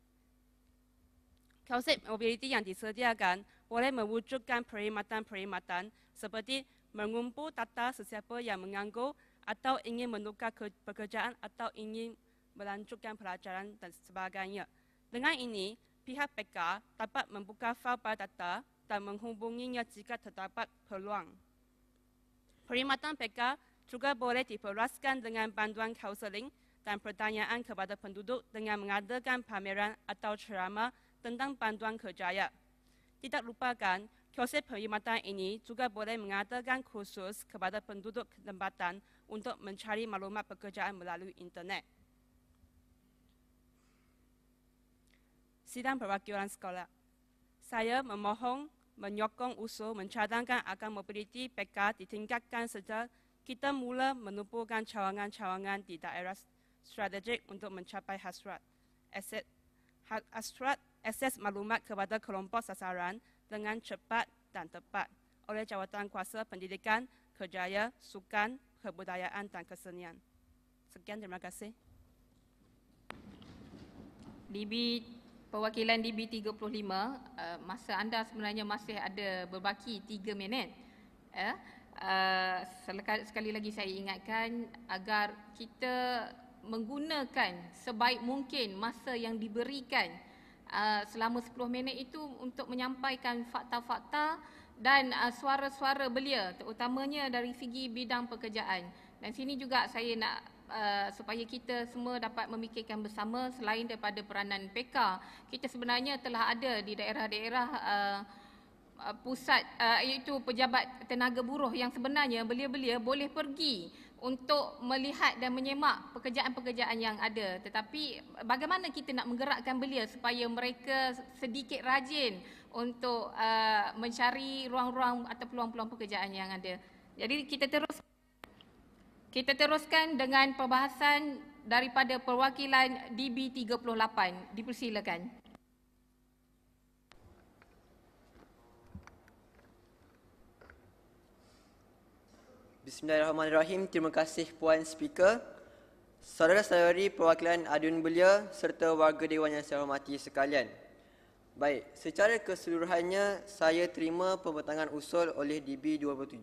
Kiosk mobiliti yang disediakan boleh mewujudkan perkhidmatan-perkhidmatan seperti mengumpul data sesiapa yang menganggur atau ingin menukar pekerjaan atau ingin melanjutkan pelajaran dan sebagainya. Dengan ini, pihak PK dapat membuka fail data dan menghubunginya jika terdapat peluang. Perkhidmatan PK juga boleh diperluaskan dengan bantuan kaunseling dan pertanyaan kepada penduduk dengan mengadakan pameran atau ceramah tentang bantuan kerjaya. Tidak lupakan, kiosk perkhidmatan ini juga boleh mengadakan kursus kepada penduduk tempatan untuk mencari maklumat pekerjaan melalui internet. Sidang Perwakilan Sekolah. Saya menyokong usul mencadangkan agar mobiliti PK ditingkatkan sejak kita mula menumpukan cawangan-cawangan di daerah strategik untuk mencapai hasrat akses maklumat kepada kelompok sasaran dengan cepat dan tepat oleh Jawatan Kuasa Pendidikan, Kerjaya, Sukan, Kebudayaan dan Kesenian. Sekian, terima kasih. Perwakilan DB 35, masa anda sebenarnya masih ada berbaki 3 minit. Sekali lagi saya ingatkan agar kita menggunakan sebaik mungkin masa yang diberikan selama 10 minit itu untuk menyampaikan fakta-fakta dan suara-suara belia, terutamanya dari segi bidang pekerjaan. Dan sini juga saya nak supaya kita semua dapat memikirkan bersama, selain daripada peranan PK, kita sebenarnya telah ada di daerah-daerah pusat, iaitu pejabat tenaga buruh yang sebenarnya belia-belia boleh pergi untuk melihat dan menyemak pekerjaan-pekerjaan yang ada. Tetapi bagaimana kita nak menggerakkan belia supaya mereka sedikit rajin untuk mencari ruang-ruang atau peluang-peluang pekerjaan yang ada. Jadi kita teruskan dengan perbahasan daripada perwakilan DB 38. Dipersilakan. Bismillahirrahmanirrahim. Terima kasih Puan Speaker. Saudara-saudari perwakilan Adun Belia serta warga Dewan yang saya hormati sekalian. Baik, secara keseluruhannya saya terima pembentangan usul oleh DB 27.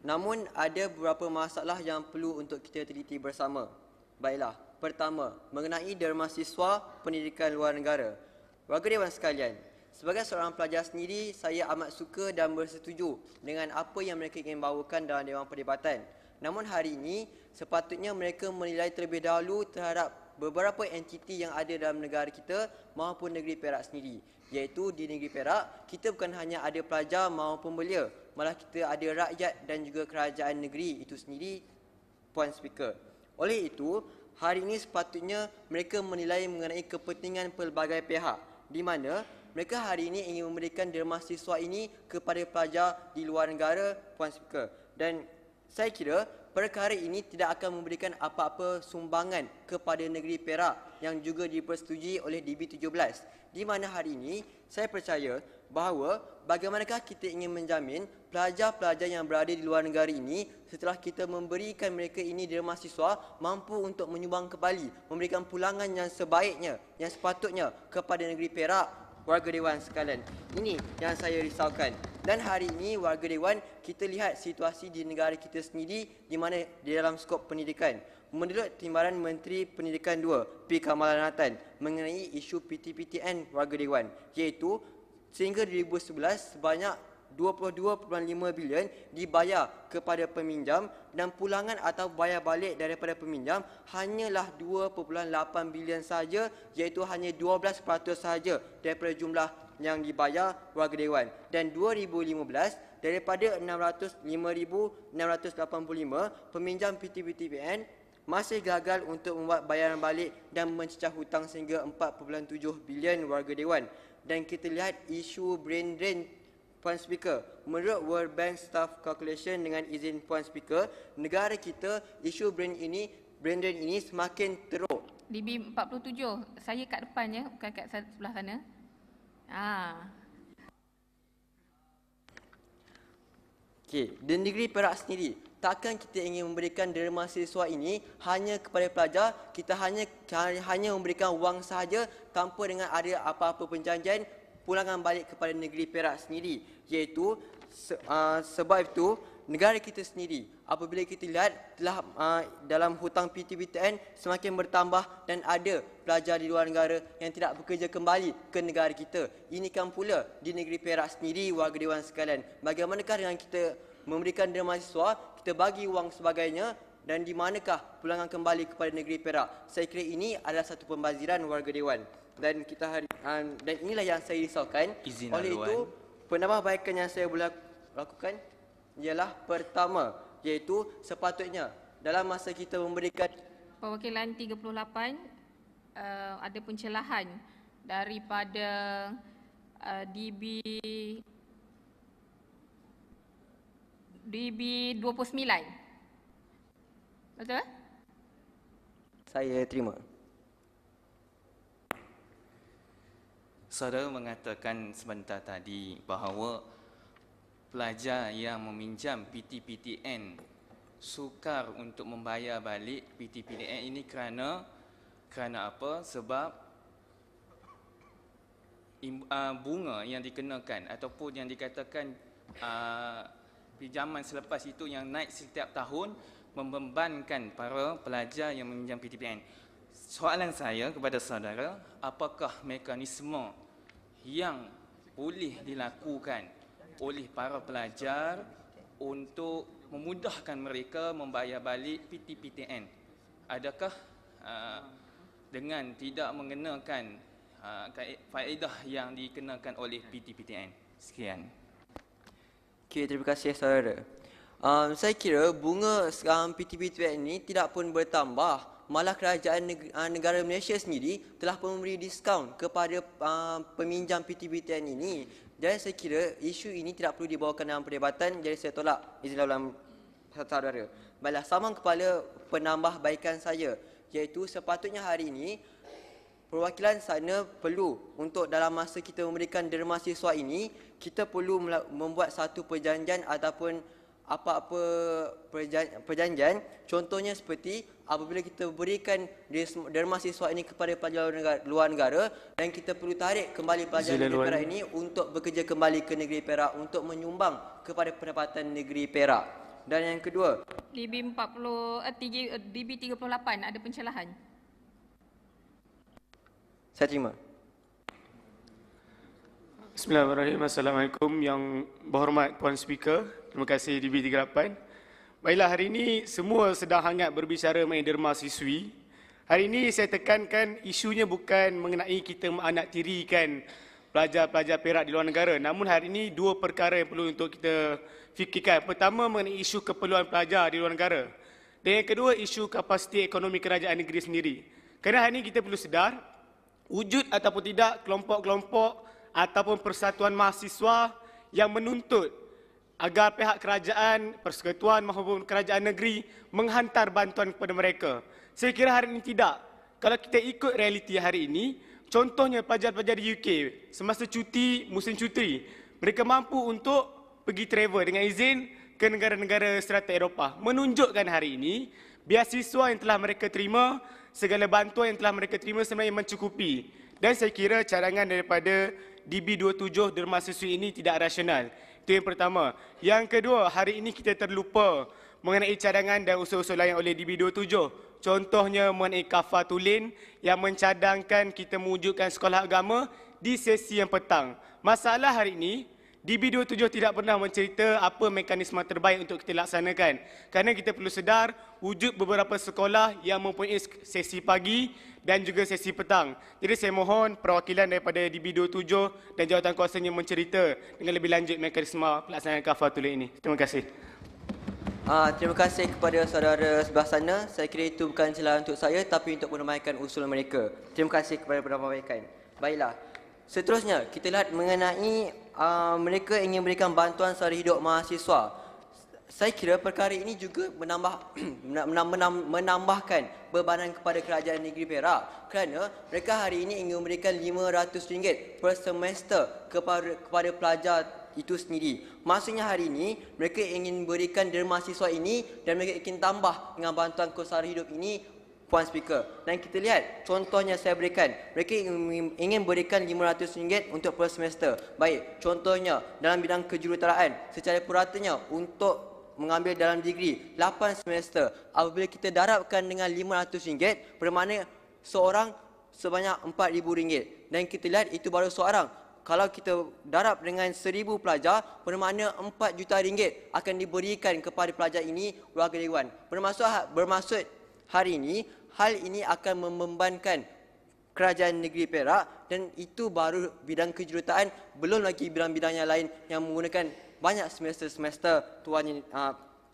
Namun ada beberapa masalah yang perlu untuk kita teliti bersama. Baiklah, pertama, mengenai derma siswa pendidikan luar negara. Warga Dewan sekalian, sebagai seorang pelajar sendiri, saya amat suka dan bersetuju dengan apa yang mereka ingin bawakan dalam Dewan Perdebatan. Namun hari ini, sepatutnya mereka menilai terlebih dahulu terhadap beberapa entiti yang ada dalam negara kita maupun negeri Perak sendiri. Iaitu di negeri Perak, kita bukan hanya ada pelajar maupun belia, malah kita ada rakyat dan juga kerajaan negeri itu sendiri, Puan Speaker. Oleh itu, hari ini sepatutnya mereka menilai mengenai kepentingan pelbagai pihak, di mana mereka hari ini ingin memberikan derma siswa ini kepada pelajar di luar negara, Puan Speaker. Dan saya kira perkara ini tidak akan memberikan apa-apa sumbangan kepada negeri Perak yang juga dipersetujui oleh DB 17. Di mana hari ini saya percaya bahawa bagaimanakah kita ingin menjamin pelajar-pelajar yang berada di luar negara ini setelah kita memberikan mereka ini derma siswa mampu untuk menyumbang kembali, memberikan pulangan yang sebaiknya, yang sepatutnya kepada negeri Perak, warga Dewan sekalian. Ini yang saya risaukan. Dan hari ini warga Dewan, kita lihat situasi di negara kita sendiri di mana di dalam skop pendidikan. Menurut Timbalan Menteri Pendidikan 2, P. Kamalanatan, mengenai isu PTPTN warga Dewan, iaitu sehingga 2011 sebanyak 22.5 bilion dibayar kepada peminjam dan pulangan atau bayar balik daripada peminjam hanyalah 2.8 bilion sahaja, iaitu hanya 12% sahaja daripada jumlah yang dibayar warga Dewan. Dan 2015 daripada 605,685 peminjam PTPTN masih gagal untuk membuat bayaran balik dan mencecah hutang sehingga 4.7 bilion warga Dewan. Dan kita lihat isu brain drain, Puan Speaker. Menurut World Bank Staff Calculation, dengan izin Puan Speaker, negara kita isu brain drain ini semakin teruk. DB 47, saya kat depan ya, bukan kat sebelah sana. Okey, di negeri Perak sendiri, takkan kita ingin memberikan derma siswa ini hanya kepada pelajar, kita hanya memberikan wang sahaja tanpa dengan ada apa-apa perjanjian pulangan balik kepada negeri Perak sendiri. Iaitu sebab itu negara kita sendiri apabila kita lihat telah dalam hutang PTPTN semakin bertambah dan ada pelajar di luar negara yang tidak bekerja kembali ke negara kita. Ini kan pula di negeri Perak sendiri, warga Dewan sekalian. Bagaimanakah dengan kita memberikan derma siswa, kita bagi wang sebagainya, dan di manakah pulangan kembali kepada negeri Perak? Saya kira ini adalah satu pembaziran warga Dewan. Dan dan inilah yang saya risaukan. Oleh itu, penambahbaikan yang saya boleh lakukan ialah pertama, iaitu sepatutnya dalam masa kita memberikan perwakilan 38 ada pencelahan daripada DB 29. Betul? Saya terima. Saudara mengatakan sebentar tadi bahawa pelajar yang meminjam PTPTN sukar untuk membayar balik PTPTN ini kerana apa? Sebab bunga yang dikenakan ataupun yang dikatakan pinjaman selepas itu yang naik setiap tahun membebankan para pelajar yang meminjam PTPTN. Soalan saya kepada saudara, apakah mekanisme yang boleh dilakukan oleh para pelajar untuk memudahkan mereka membayar balik PTPTN? Adakah dengan tidak mengenakan faedah yang dikenakan oleh PTPTN? Sekian. Okey, terima kasih saudara. Saya kira bunga PTPTN ini tidak pun bertambah, malah kerajaan negara Malaysia sendiri telah pun memberi diskaun kepada peminjam PTPTN ini. Jadi saya kira isu ini tidak perlu dibawakan dalam perdebatan, jadi saya tolak izin dalam saudara. Baiklah, sambung kepada penambahbaikan saya, iaitu sepatutnya hari ini perwakilan sana perlu untuk dalam masa kita memberikan derma siswa ini, kita perlu membuat satu perjanjian ataupun apa-apa perjanjian. Contohnya seperti apabila kita berikan derma siswa ini kepada pelajar luar negara dan kita perlu tarik kembali pelajar negeri Perak ini untuk bekerja kembali ke negeri Perak untuk menyumbang kepada pendapatan negeri Perak. Dan yang kedua, DB 38 ada pencerahan. saya terima. Bismillahirrahmanirrahim. Assalamualaikum yang berhormat Puan Speaker. Terima kasih DB 38. Baiklah, hari ini semua sedang hangat berbicara mengenai derma siswi. Hari ini saya tekankan isunya bukan mengenai kita menanaktirikan pelajar-pelajar Perak di luar negara. Namun hari ini dua perkara yang perlu untuk kita fikirkan. Pertama, mengenai isu keperluan pelajar di luar negara. Dan yang kedua, isu kapasiti ekonomi kerajaan negeri sendiri. Kerana hari ini kita perlu sedar, wujud ataupun tidak kelompok-kelompok ataupun persatuan mahasiswa yang menuntut agar pihak kerajaan, persekutuan maupun kerajaan negeri menghantar bantuan kepada mereka. Saya kira hari ini tidak. Kalau kita ikut realiti hari ini, contohnya pelajar-pelajar di UK, semasa cuti, musim cuti, mereka mampu untuk pergi travel dengan izin ke negara-negara serata Eropah. Menunjukkan hari ini, beasiswa yang telah mereka terima, segala bantuan yang telah mereka terima sebenarnya mencukupi. Dan saya kira cadangan daripada DB27 derma siswi ini tidak rasional. Itu yang pertama. Yang kedua, hari ini kita terlupa mengenai cadangan dan usul-usul lain oleh DB27. Contohnya mengenai kafatulin yang mencadangkan kita mewujudkan sekolah agama di sesi yang petang. Masalah hari ini, DB27 tidak pernah mencerita apa mekanisme terbaik untuk kita laksanakan. Kerana kita perlu sedar, wujud beberapa sekolah yang mempunyai sesi pagi dan juga sesi petang. Jadi saya mohon perwakilan daripada DB27 dan jawatankuasanya mencerita dengan lebih lanjut mekanisme pelaksanaan kafatulin ini. Terima kasih. Terima kasih kepada saudara sebelah sana. Saya kira itu bukan celah untuk saya tapi untuk menambahkan usul mereka. Terima kasih kepada penambahbaikan. Baiklah. Seterusnya, kita lihat mengenai mereka ingin berikan bantuan sara hidup mahasiswa. Saya kira perkara ini juga menambahkan bebanan kepada kerajaan negeri Perak kerana mereka hari ini ingin memberikan RM500 per semester kepada pelajar itu sendiri. Maksudnya hari ini mereka ingin berikan derma siswa ini dan mereka ingin tambah dengan bantuan kos sara hidup ini, Puan Speaker. Dan kita lihat contohnya saya berikan, mereka ingin berikan RM500 untuk per semester. Baik, contohnya dalam bidang kejuruteraan secara puratanya untuk mengambil dalam degree 8 semester. Apabila kita darabkan dengan RM500, bermakna seorang sebanyak RM4,000. Dan kita lihat itu baru seorang. Kalau kita darab dengan 1,000 pelajar, bermakna RM4 juta akan diberikan kepada pelajar ini warga dewan. Bermaksud hari ini, hal ini akan membebankan kerajaan negeri Perak dan itu baru bidang kejuruteraan, belum lagi bidang-bidang yang lain yang menggunakan banyak semester-semester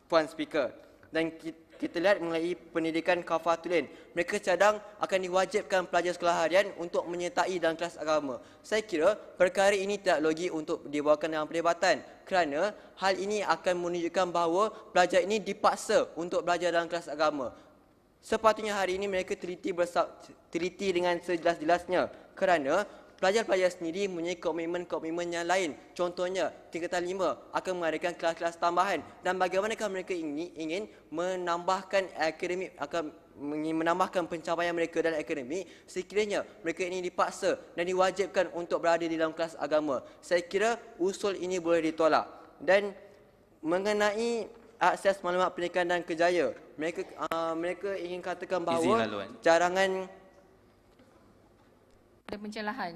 Puan Speaker. Dan kita lihat mengenai pendidikan kafatulin. Mereka cadang akan diwajibkan pelajar sekolah harian untuk menyertai dalam kelas agama. Saya kira perkara ini tidak logik untuk dibawakan dalam perdebatan kerana hal ini akan menunjukkan bahawa pelajar ini dipaksa untuk belajar dalam kelas agama. Sepatutnya hari ini mereka teliti dengan sejelas-jelasnya kerana pelajar-pelajar sendiri mempunyai komitmen-komitmen yang lain. Contohnya, tingkatan 5 akan mengadakan kelas-kelas tambahan. Dan bagaimanakah mereka ingin menambahkan akademik, akan menambahkan pencapaian mereka dalam akademik, sekiranya mereka ini dipaksa dan diwajibkan untuk berada di dalam kelas agama. Saya kira usul ini boleh ditolak. Dan mengenai akses maklumat pendidikan dan kerjaya, mereka ingin katakan bahawa cadangan ada pencerahan.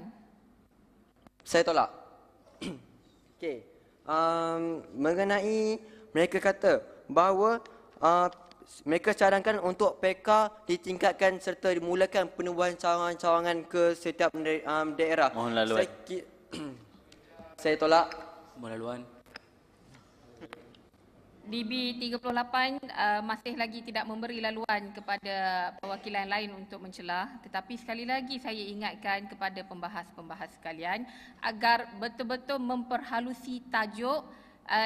Saya tolak. Okey. Mengenai mereka kata bahawa mereka cadangkan untuk PK ditingkatkan serta dimulakan penubuhan cawangan-cawangan ke setiap daerah. Mohon laluan. Saya tolak. Mohon laluan. DB 38 masih lagi tidak memberi laluan kepada perwakilan lain untuk mencelah, tetapi sekali lagi saya ingatkan kepada pembahas-pembahas sekalian agar betul-betul memperhalusi tajuk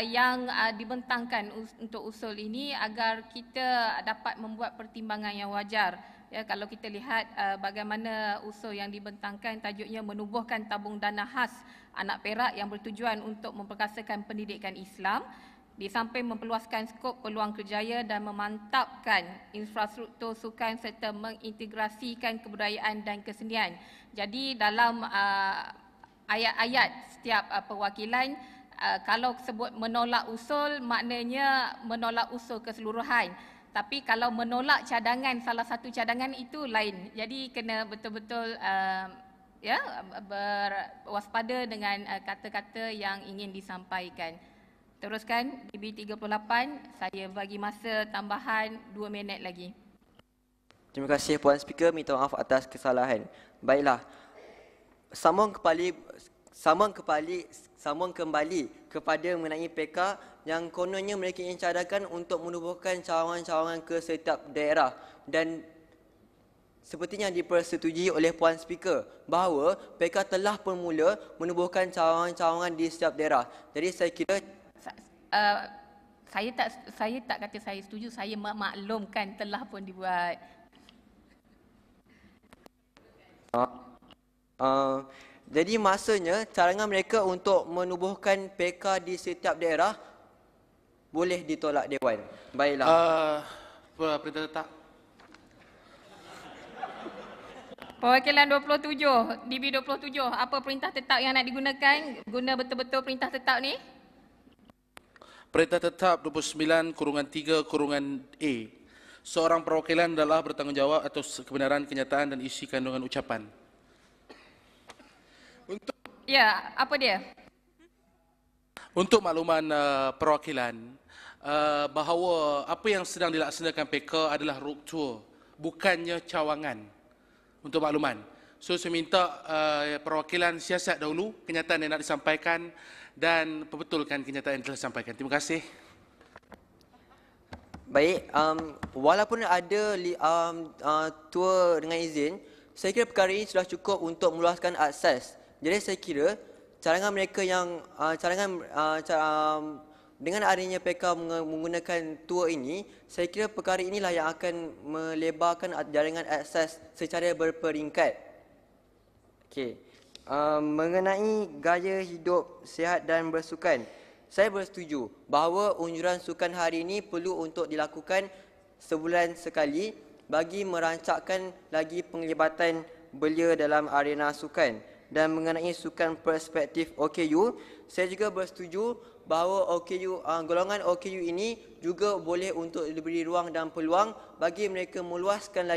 yang dibentangkan untuk usul ini agar kita dapat membuat pertimbangan yang wajar. Ya, kalau kita lihat bagaimana usul yang dibentangkan, tajuknya menubuhkan tabung dana khas anak perak yang bertujuan untuk memperkasakan pendidikan Islam, di samping memperluaskan skop peluang kerjaya dan memantapkan infrastruktur sukan serta mengintegrasikan kebudayaan dan kesenian. Jadi dalam ayat-ayat setiap perwakilan, kalau sebut menolak usul, maknanya menolak usul keseluruhan. Tapi kalau menolak cadangan, salah satu cadangan itu lain. Jadi kena betul-betul berwaspada dengan kata-kata yang ingin disampaikan. Teruskan, DB 38, saya bagi masa tambahan 2 minit lagi. Terima kasih Puan Speaker, minta maaf atas kesalahan. Baiklah, sambung kembali kepada mengenai PK yang kononnya mereka ingin cadangkan untuk menubuhkan cawangan-cawangan ke setiap daerah. Dan seperti yang dipersetujui oleh Puan Speaker bahawa PK telah pun mula menubuhkan cawangan-cawangan di setiap daerah. Jadi saya kira saya tak kata saya setuju, saya maklumkan telah pun dibuat. Jadi maksudnya cadangan mereka untuk menubuhkan PK di setiap daerah boleh ditolak Dewan. Baiklah. Perintah tetap. Perwakilan 27, DB 27, apa perintah tetap yang nak digunakan? Guna betul-betul perintah tetap ni. Perintah tetap 29/3/A. Seorang perwakilan adalah bertanggungjawab atas kebenaran, kenyataan dan isi kandungan ucapan. Ya, apa dia? Untuk makluman perwakilan, bahawa apa yang sedang dilaksanakan PK adalah ruktur, bukannya cawangan. Untuk makluman. So saya minta perwakilan siasat dahulu kenyataan yang nak disampaikan dan perbetulkan kenyataan yang telah disampaikan. Terima kasih. Baik, walaupun ada tour dengan izin, saya kira perkara ini sudah cukup untuk meluaskan akses. Jadi saya kira cadangan mereka yang dengan adanya PK menggunakan tour ini, saya kira perkara inilah yang akan melebarkan jaringan akses secara berperingkat. Okey. Mengenai gaya hidup sihat dan bersukan, saya bersetuju bahawa unjuran sukan hari ini perlu untuk dilakukan sebulan sekali bagi merancangkan lagi penglibatan belia dalam arena sukan. Dan mengenai sukan perspektif OKU, saya juga bersetuju bahawa golongan OKU ini juga boleh untuk diberi ruang dan peluang bagi mereka meluaskan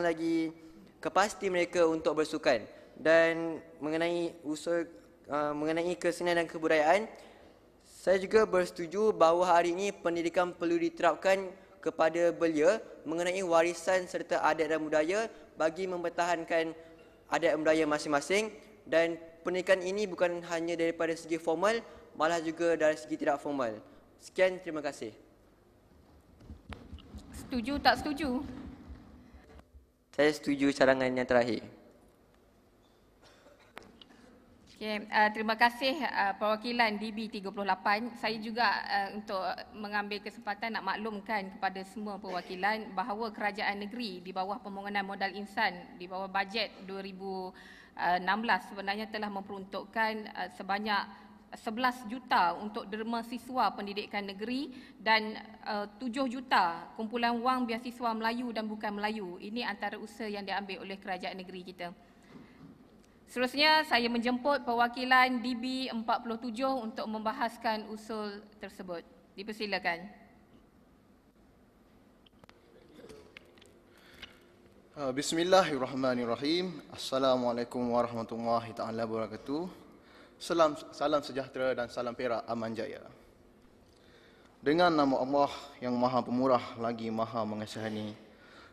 lagi kapasiti mereka untuk bersukan. Dan mengenai mengenai kesenian dan kebudayaan, saya juga bersetuju bahawa hari ini pendidikan perlu diterapkan kepada belia mengenai warisan serta adat dan budaya bagi mempertahankan adat dan budaya masing-masing. Dan pendidikan ini bukan hanya daripada segi formal, malah juga dari segi tidak formal. Sekian, terima kasih. Setuju tak setuju? Saya setuju cadangan yang terakhir. Okay, terima kasih perwakilan DB 38. Saya juga untuk mengambil kesempatan nak maklumkan kepada semua perwakilan bahawa kerajaan negeri di bawah pembangunan modal insan di bawah bajet 2016 sebenarnya telah memperuntukkan sebanyak 11 juta untuk derma siswa pendidikan negeri dan 7 juta kumpulan wang biasiswa Melayu dan bukan Melayu. Ini antara usaha yang diambil oleh kerajaan negeri kita. Seterusnya, saya menjemput perwakilan DB 47 untuk membahaskan usul tersebut. Dipersilakan. Bismillahirrahmanirrahim. Assalamualaikum warahmatullahi taala wabarakatuh. Salam sejahtera dan salam perak aman jaya. Dengan nama Allah yang Maha Pemurah lagi Maha Mengasihani,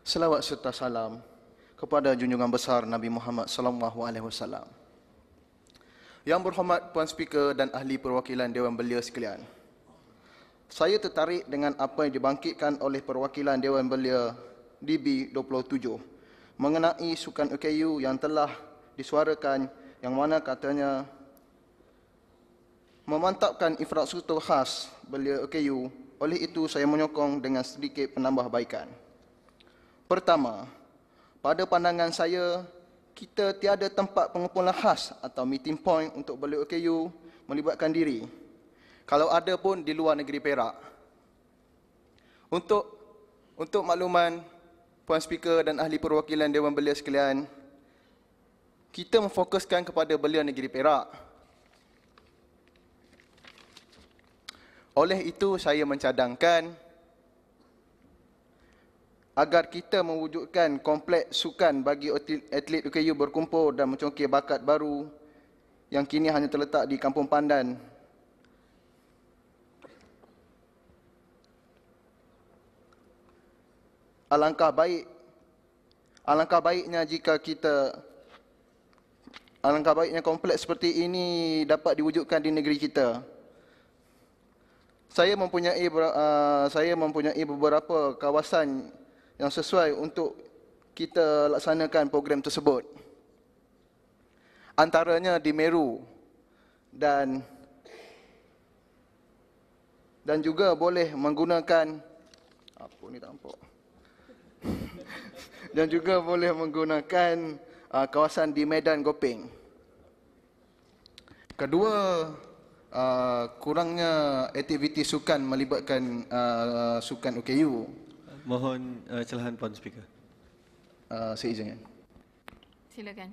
selawat serta salam kepada junjungan besar Nabi Muhammad sallallahu alaihi wasallam. Yang berhormat Puan Speaker dan ahli perwakilan Dewan Belia sekalian. Saya tertarik dengan apa yang dibangkitkan oleh perwakilan Dewan Belia DB 27 mengenai sukan OKU yang telah disuarakan, yang mana katanya memantapkan infrastruktur khas Belia OKU. Oleh itu saya menyokong dengan sedikit penambahbaikan. Pertama, pada pandangan saya, kita tiada tempat pengumpulan khas atau meeting point untuk Belia OKU melibatkan diri. Kalau ada pun di luar negeri Perak. Untuk makluman Puan Speaker dan ahli perwakilan Dewan Belia sekalian, kita memfokuskan kepada Belia Negeri Perak. Oleh itu saya mencadangkan agar kita mewujudkan kompleks sukan bagi atlet OKU berkumpul dan mencongkir bakat baru yang kini hanya terletak di Kampung Pandan. Alangkah baiknya kompleks seperti ini dapat diwujudkan di negeri kita. Saya mempunyai beberapa kawasan yang sesuai untuk kita laksanakan program tersebut. Antaranya di Meru dan juga boleh menggunakan dan juga boleh menggunakan kawasan di Medan Gopeng. Kedua, kurangnya aktiviti sukan melibatkan sukan OKU. Mohon celahan Puan Speaker. Saya izinkan. Silakan.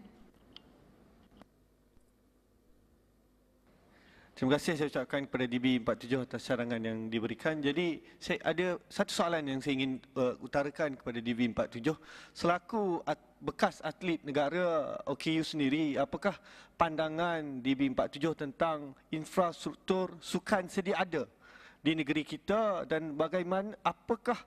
Terima kasih saya ucapkan kepada DB 47 atas cadangan yang diberikan. Jadi saya ada satu soalan yang saya ingin utarakan kepada DB 47. Selaku bekas atlet negara OKU sendiri, apakah pandangan DB 47 tentang infrastruktur sukan sedia ada di negeri kita dan bagaimana, apakah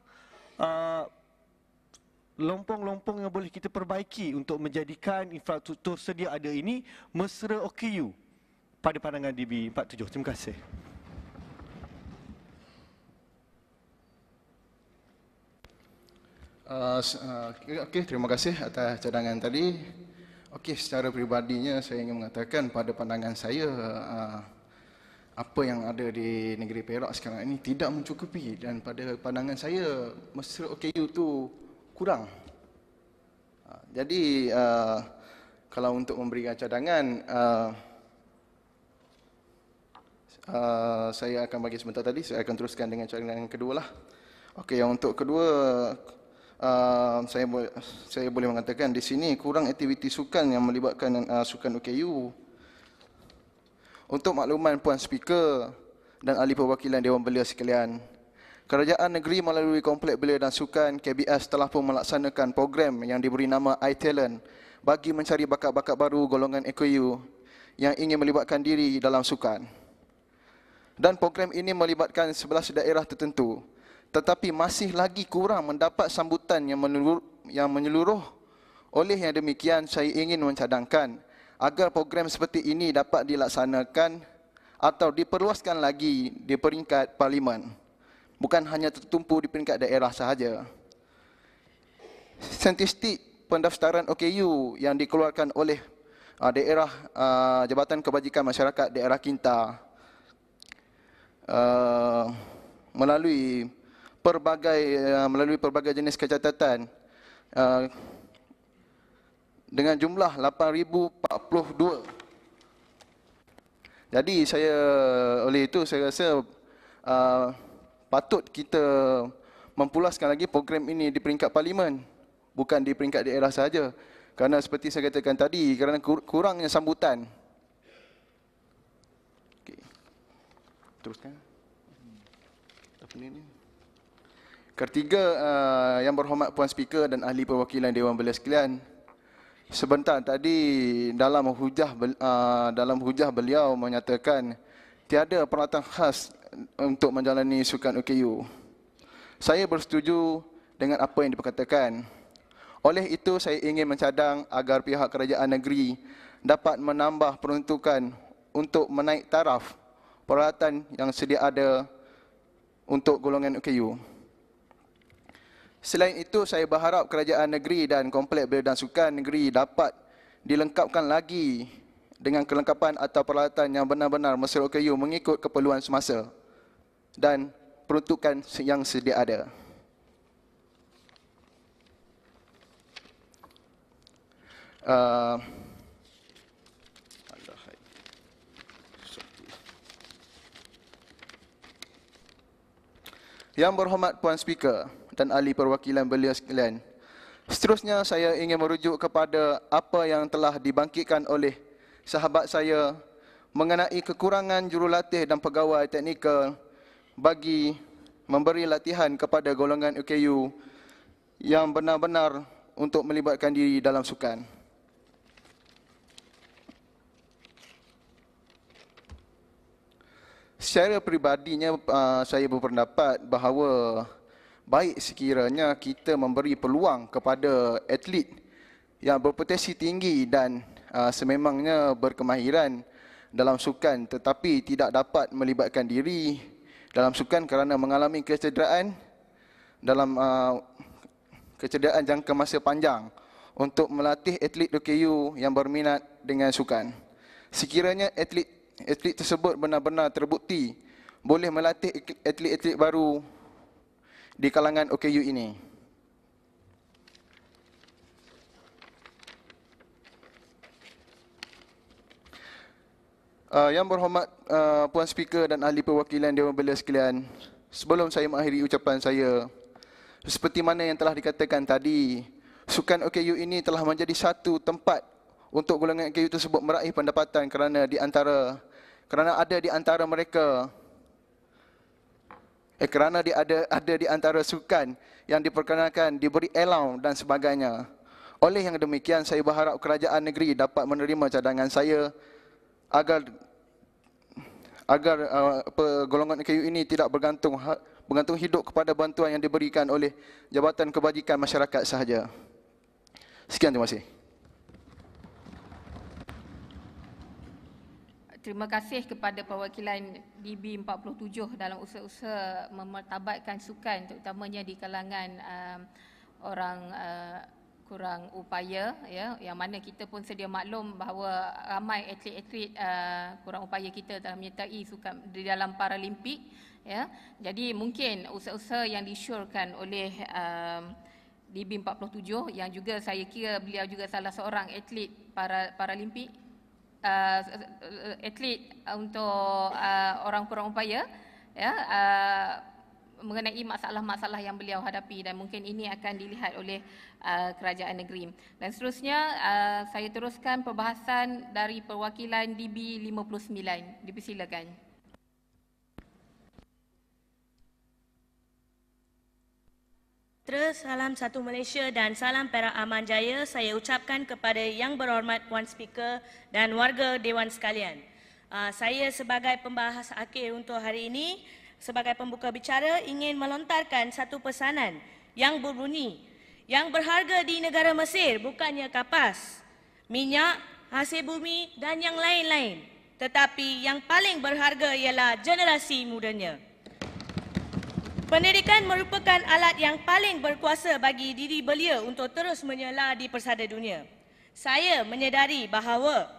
lompong-lompong yang boleh kita perbaiki untuk menjadikan infrastruktur sedia ada ini mesra OKU pada pandangan DB 47. Terima kasih. Terima kasih atas cadangan tadi. Secara peribadinya saya ingin mengatakan pada pandangan saya apa yang ada di negeri Perak sekarang ini tidak mencukupi, dan pada pandangan saya mesra OKU tu kurang. Jadi kalau untuk memberikan cadangan, saya akan bagi sebentar tadi, saya akan teruskan dengan cadangan yang kedua lah. Yang untuk kedua, saya boleh mengatakan di sini kurang aktiviti sukan yang melibatkan sukan OKU. Untuk makluman Puan Speaker dan ahli perwakilan Dewan Belia sekalian, kerajaan negeri melalui Kompleks Belia dan Sukan KBS telah pun melaksanakan program yang diberi nama iTalent bagi mencari bakat-bakat baru golongan OKU yang ingin melibatkan diri dalam sukan. Dan program ini melibatkan 11 daerah tertentu, tetapi masih lagi kurang mendapat sambutan yang menyeluruh. Oleh yang demikian, saya ingin mencadangkan agar program seperti ini dapat dilaksanakan atau diperluaskan lagi di peringkat parlimen, bukan hanya tertumpu di peringkat daerah sahaja. Statistik pendaftaran OKU yang dikeluarkan oleh daerah Jabatan Kebajikan Masyarakat Daerah Kinta melalui pelbagai jenis kecatatan dengan jumlah 8,042. Jadi oleh itu saya rasa patut kita mempulaskan lagi program ini di peringkat parlimen, bukan di peringkat daerah sahaja. Kerana seperti saya katakan tadi, kerana kurangnya sambutan. Okay. Teruskan. Ketiga, Yang Berhormat Puan Speaker dan Ahli Perwakilan Dewan Belia sekalian, sebentar tadi dalam hujah beliau menyatakan tiada peralatan khas untuk menjalani sukan OKU. Saya bersetuju dengan apa yang diperkatakan. Oleh itu, saya ingin mencadang agar pihak kerajaan negeri dapat menambah peruntukan untuk menaik taraf peralatan yang sedia ada untuk golongan OKU. Selain itu, saya berharap kerajaan negeri dan Kompleks Belia dan Sukan Negeri dapat dilengkapkan lagi dengan kelengkapan atau peralatan yang benar-benar mesra OKU mengikut keperluan semasa dan peruntukan yang sedia ada. Yang Berhormat Puan Speaker dan Ahli Perwakilan Belia sekalian, seterusnya saya ingin merujuk kepada apa yang telah dibangkitkan oleh sahabat saya mengenai kekurangan jurulatih dan pegawai teknikal bagi memberi latihan kepada golongan OKU yang benar-benar untuk melibatkan diri dalam sukan. Secara peribadinya, saya berpendapat bahawa baik sekiranya kita memberi peluang kepada atlet yang berpotensi tinggi dan sememangnya berkemahiran dalam sukan tetapi tidak dapat melibatkan diri dalam sukan kerana mengalami kecederaan dalam kecederaan jangka masa panjang untuk melatih atlet OKU yang berminat dengan sukan. Sekiranya atlet tersebut benar-benar terbukti boleh melatih atlet-atlet baru di kalangan OKU ini. Yang Berhormat Puan Speaker dan Ahli Perwakilan Dewan Belia sekalian, sebelum saya mengakhiri ucapan saya, seperti mana yang telah dikatakan tadi, sukan OKU ini telah menjadi satu tempat untuk golongan OKU tersebut meraih pendapatan kerana ada di antara mereka ada di antara sukan yang diperkenalkan, diberi allowance dan sebagainya. Oleh yang demikian, saya berharap kerajaan negeri dapat menerima cadangan saya agar golongan OKU ini tidak bergantung hidup kepada bantuan yang diberikan oleh Jabatan Kebajikan Masyarakat sahaja. Sekian, terima kasih. Terima kasih kepada perwakilan DB 47 dalam usaha-usaha memartabatkan sukan terutamanya di kalangan orang kurang upaya, ya, yang mana kita pun sedia maklum bahawa ramai atlet-atlet kurang upaya kita telah menyertai sukan di dalam Paralimpik, ya. Jadi mungkin usaha-usaha yang disyorkan oleh DB 47 yang juga saya kira beliau juga salah seorang atlet Paralimpik, atlet untuk orang kurang upaya, ya, mengenai masalah-masalah yang beliau hadapi dan mungkin ini akan dilihat oleh kerajaan negeri. Dan seterusnya saya teruskan perbahasan dari perwakilan DB 59. Dipersilakan. Terus salam satu Malaysia dan salam Perak Aman Jaya saya ucapkan kepada Yang Berhormat Puan Speaker dan warga Dewan sekalian. Saya sebagai pembahas akhir untuk hari ini, sebagai pembuka bicara ingin melontarkan satu pesanan yang berbunyi, yang berharga di negara Mesir bukannya kapas, minyak, hasil bumi dan yang lain-lain, tetapi yang paling berharga ialah generasi mudanya. Pendidikan merupakan alat yang paling berkuasa bagi diri belia untuk terus menyela di persada dunia. Saya menyedari bahawa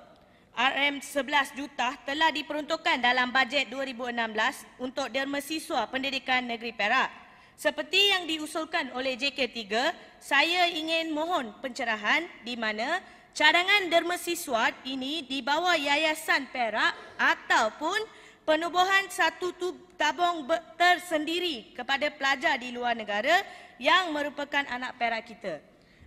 RM11 juta telah diperuntukkan dalam bajet 2016 untuk derma siswa pendidikan negeri Perak. Seperti yang diusulkan oleh JK3, saya ingin mohon pencerahan di mana cadangan derma siswa ini di bawah Yayasan Perak ataupun penubuhan satu tabung tersendiri kepada pelajar di luar negara yang merupakan anak Perak kita.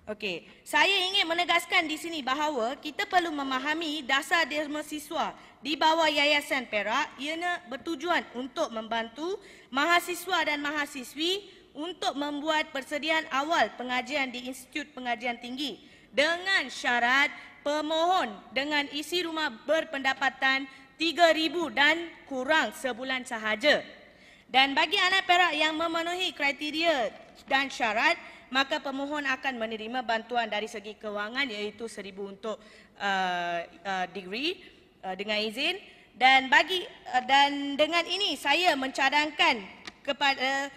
Okey, saya ingin menegaskan di sini bahawa kita perlu memahami dasar derma siswa di bawah Yayasan Perak ianya bertujuan untuk membantu mahasiswa dan mahasiswi untuk membuat persediaan awal pengajian di Institut Pengajian Tinggi dengan syarat pemohon dengan isi rumah berpendapatan 3,000 dan kurang sebulan sahaja. Dan bagi anak Perak yang memenuhi kriteria dan syarat, maka pemohon akan menerima bantuan dari segi kewangan iaitu 1,000 untuk degree dengan izin. Dan dengan ini saya mencadangkan kepada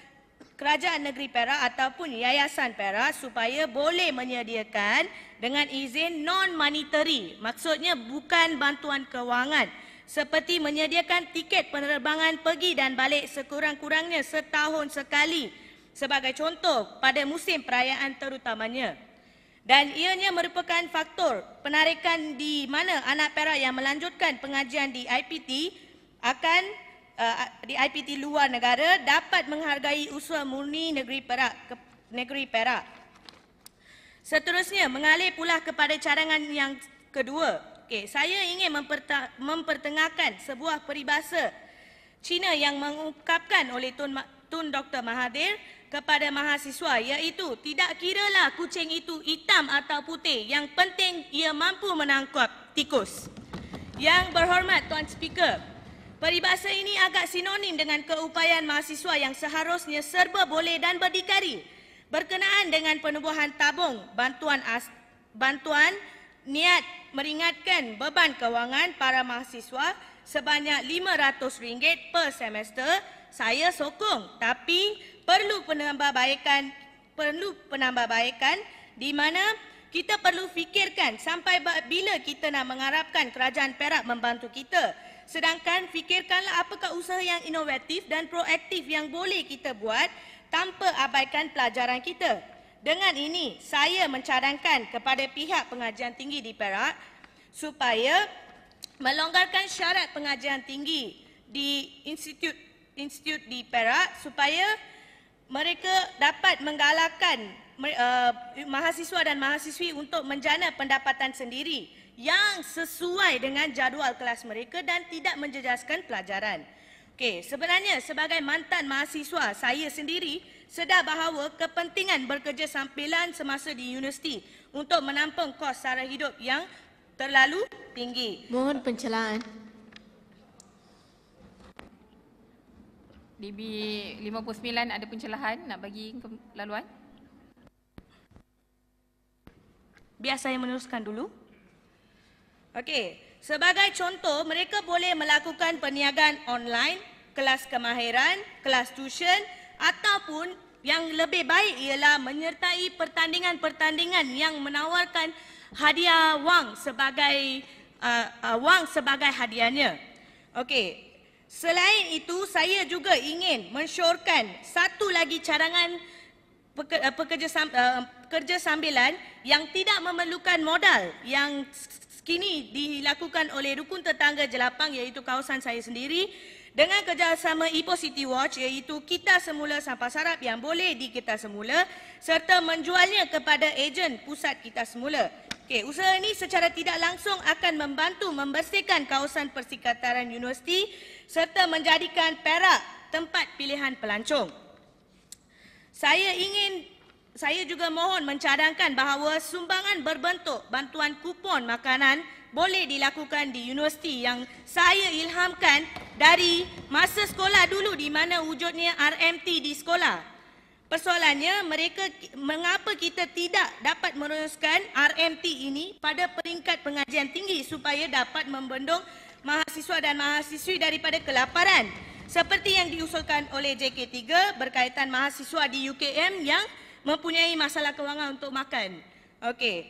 Kerajaan Negeri Perak ataupun Yayasan Perak supaya boleh menyediakan dengan izin non-monetary, maksudnya bukan bantuan kewangan, seperti menyediakan tiket penerbangan pergi dan balik sekurang-kurangnya setahun sekali sebagai contoh pada musim perayaan terutamanya. Dan ianya merupakan faktor penarikan di mana anak Perak yang melanjutkan pengajian di IPT di IPT luar negara dapat menghargai usaha murni negeri Perak. Seterusnya, mengalir pula kepada cadangan yang kedua. Okey, saya ingin mempertengahkan sebuah peribahasa Cina yang mengungkapkan oleh Tun Dr. Mahathir kepada mahasiswa, iaitu tidak kiralah kucing itu hitam atau putih, yang penting ia mampu menangkap tikus. Yang berhormat Tuan Speaker, peribahasa ini agak sinonim dengan keupayaan mahasiswa yang seharusnya serba boleh dan berdikari berkenaan dengan penubuhan tabung bantuan niat meringankan beban kewangan para mahasiswa sebanyak RM500 per semester. Saya sokong, tapi perlu penambahbaikan di mana kita perlu fikirkan sampai bila kita nak mengharapkan kerajaan Perak membantu kita. Sedangkan fikirkanlah apakah usaha yang inovatif dan proaktif yang boleh kita buat tanpa abaikan pelajaran kita. Dengan ini, saya mencadangkan kepada pihak pengajian tinggi di Perak supaya melonggarkan syarat pengajian tinggi di institut di Perak supaya mereka dapat menggalakkan mahasiswa dan mahasiswi untuk menjana pendapatan sendiri yang sesuai dengan jadual kelas mereka dan tidak menjejaskan pelajaran. Okey, sebenarnya sebagai mantan mahasiswa, saya sendiri sedar bahawa kepentingan bekerja sambilan semasa di universiti untuk menampung kos sara hidup yang terlalu tinggi. Mohon pencerahan. DB 59 ada pencerahan nak bagi laluan? Biar saya meneruskan dulu. Okey, sebagai contoh, mereka boleh melakukan perniagaan online, kelas kemahiran, kelas tuition ataupun yang lebih baik ialah menyertai pertandingan-pertandingan yang menawarkan hadiah wang sebagai hadiahnya. Okey, selain itu saya juga ingin mensyorkan satu lagi cadangan kerja sambilan yang tidak memerlukan modal yang kini dilakukan oleh rukun tetangga Jelapang iaitu kawasan saya sendiri dengan kerjasama Ipoh City Watch iaitu Kita Semula Sampah Sarap yang boleh di Kita Semula serta menjualnya kepada ejen pusat Kita Semula. Okey, usaha ini secara tidak langsung akan membantu membersihkan kawasan persekitaran universiti serta menjadikan Perak tempat pilihan pelancong. Saya juga mohon mencadangkan bahawa sumbangan berbentuk bantuan kupon makanan boleh dilakukan di universiti yang saya ilhamkan dari masa sekolah dulu di mana wujudnya RMT di sekolah. Persoalannya, mengapa kita tidak dapat meneruskan RMT ini pada peringkat pengajian tinggi supaya dapat membendung mahasiswa dan mahasiswi daripada kelaparan seperti yang diusulkan oleh JK3 berkaitan mahasiswa di UKM yang mempunyai masalah kewangan untuk makan. Okey.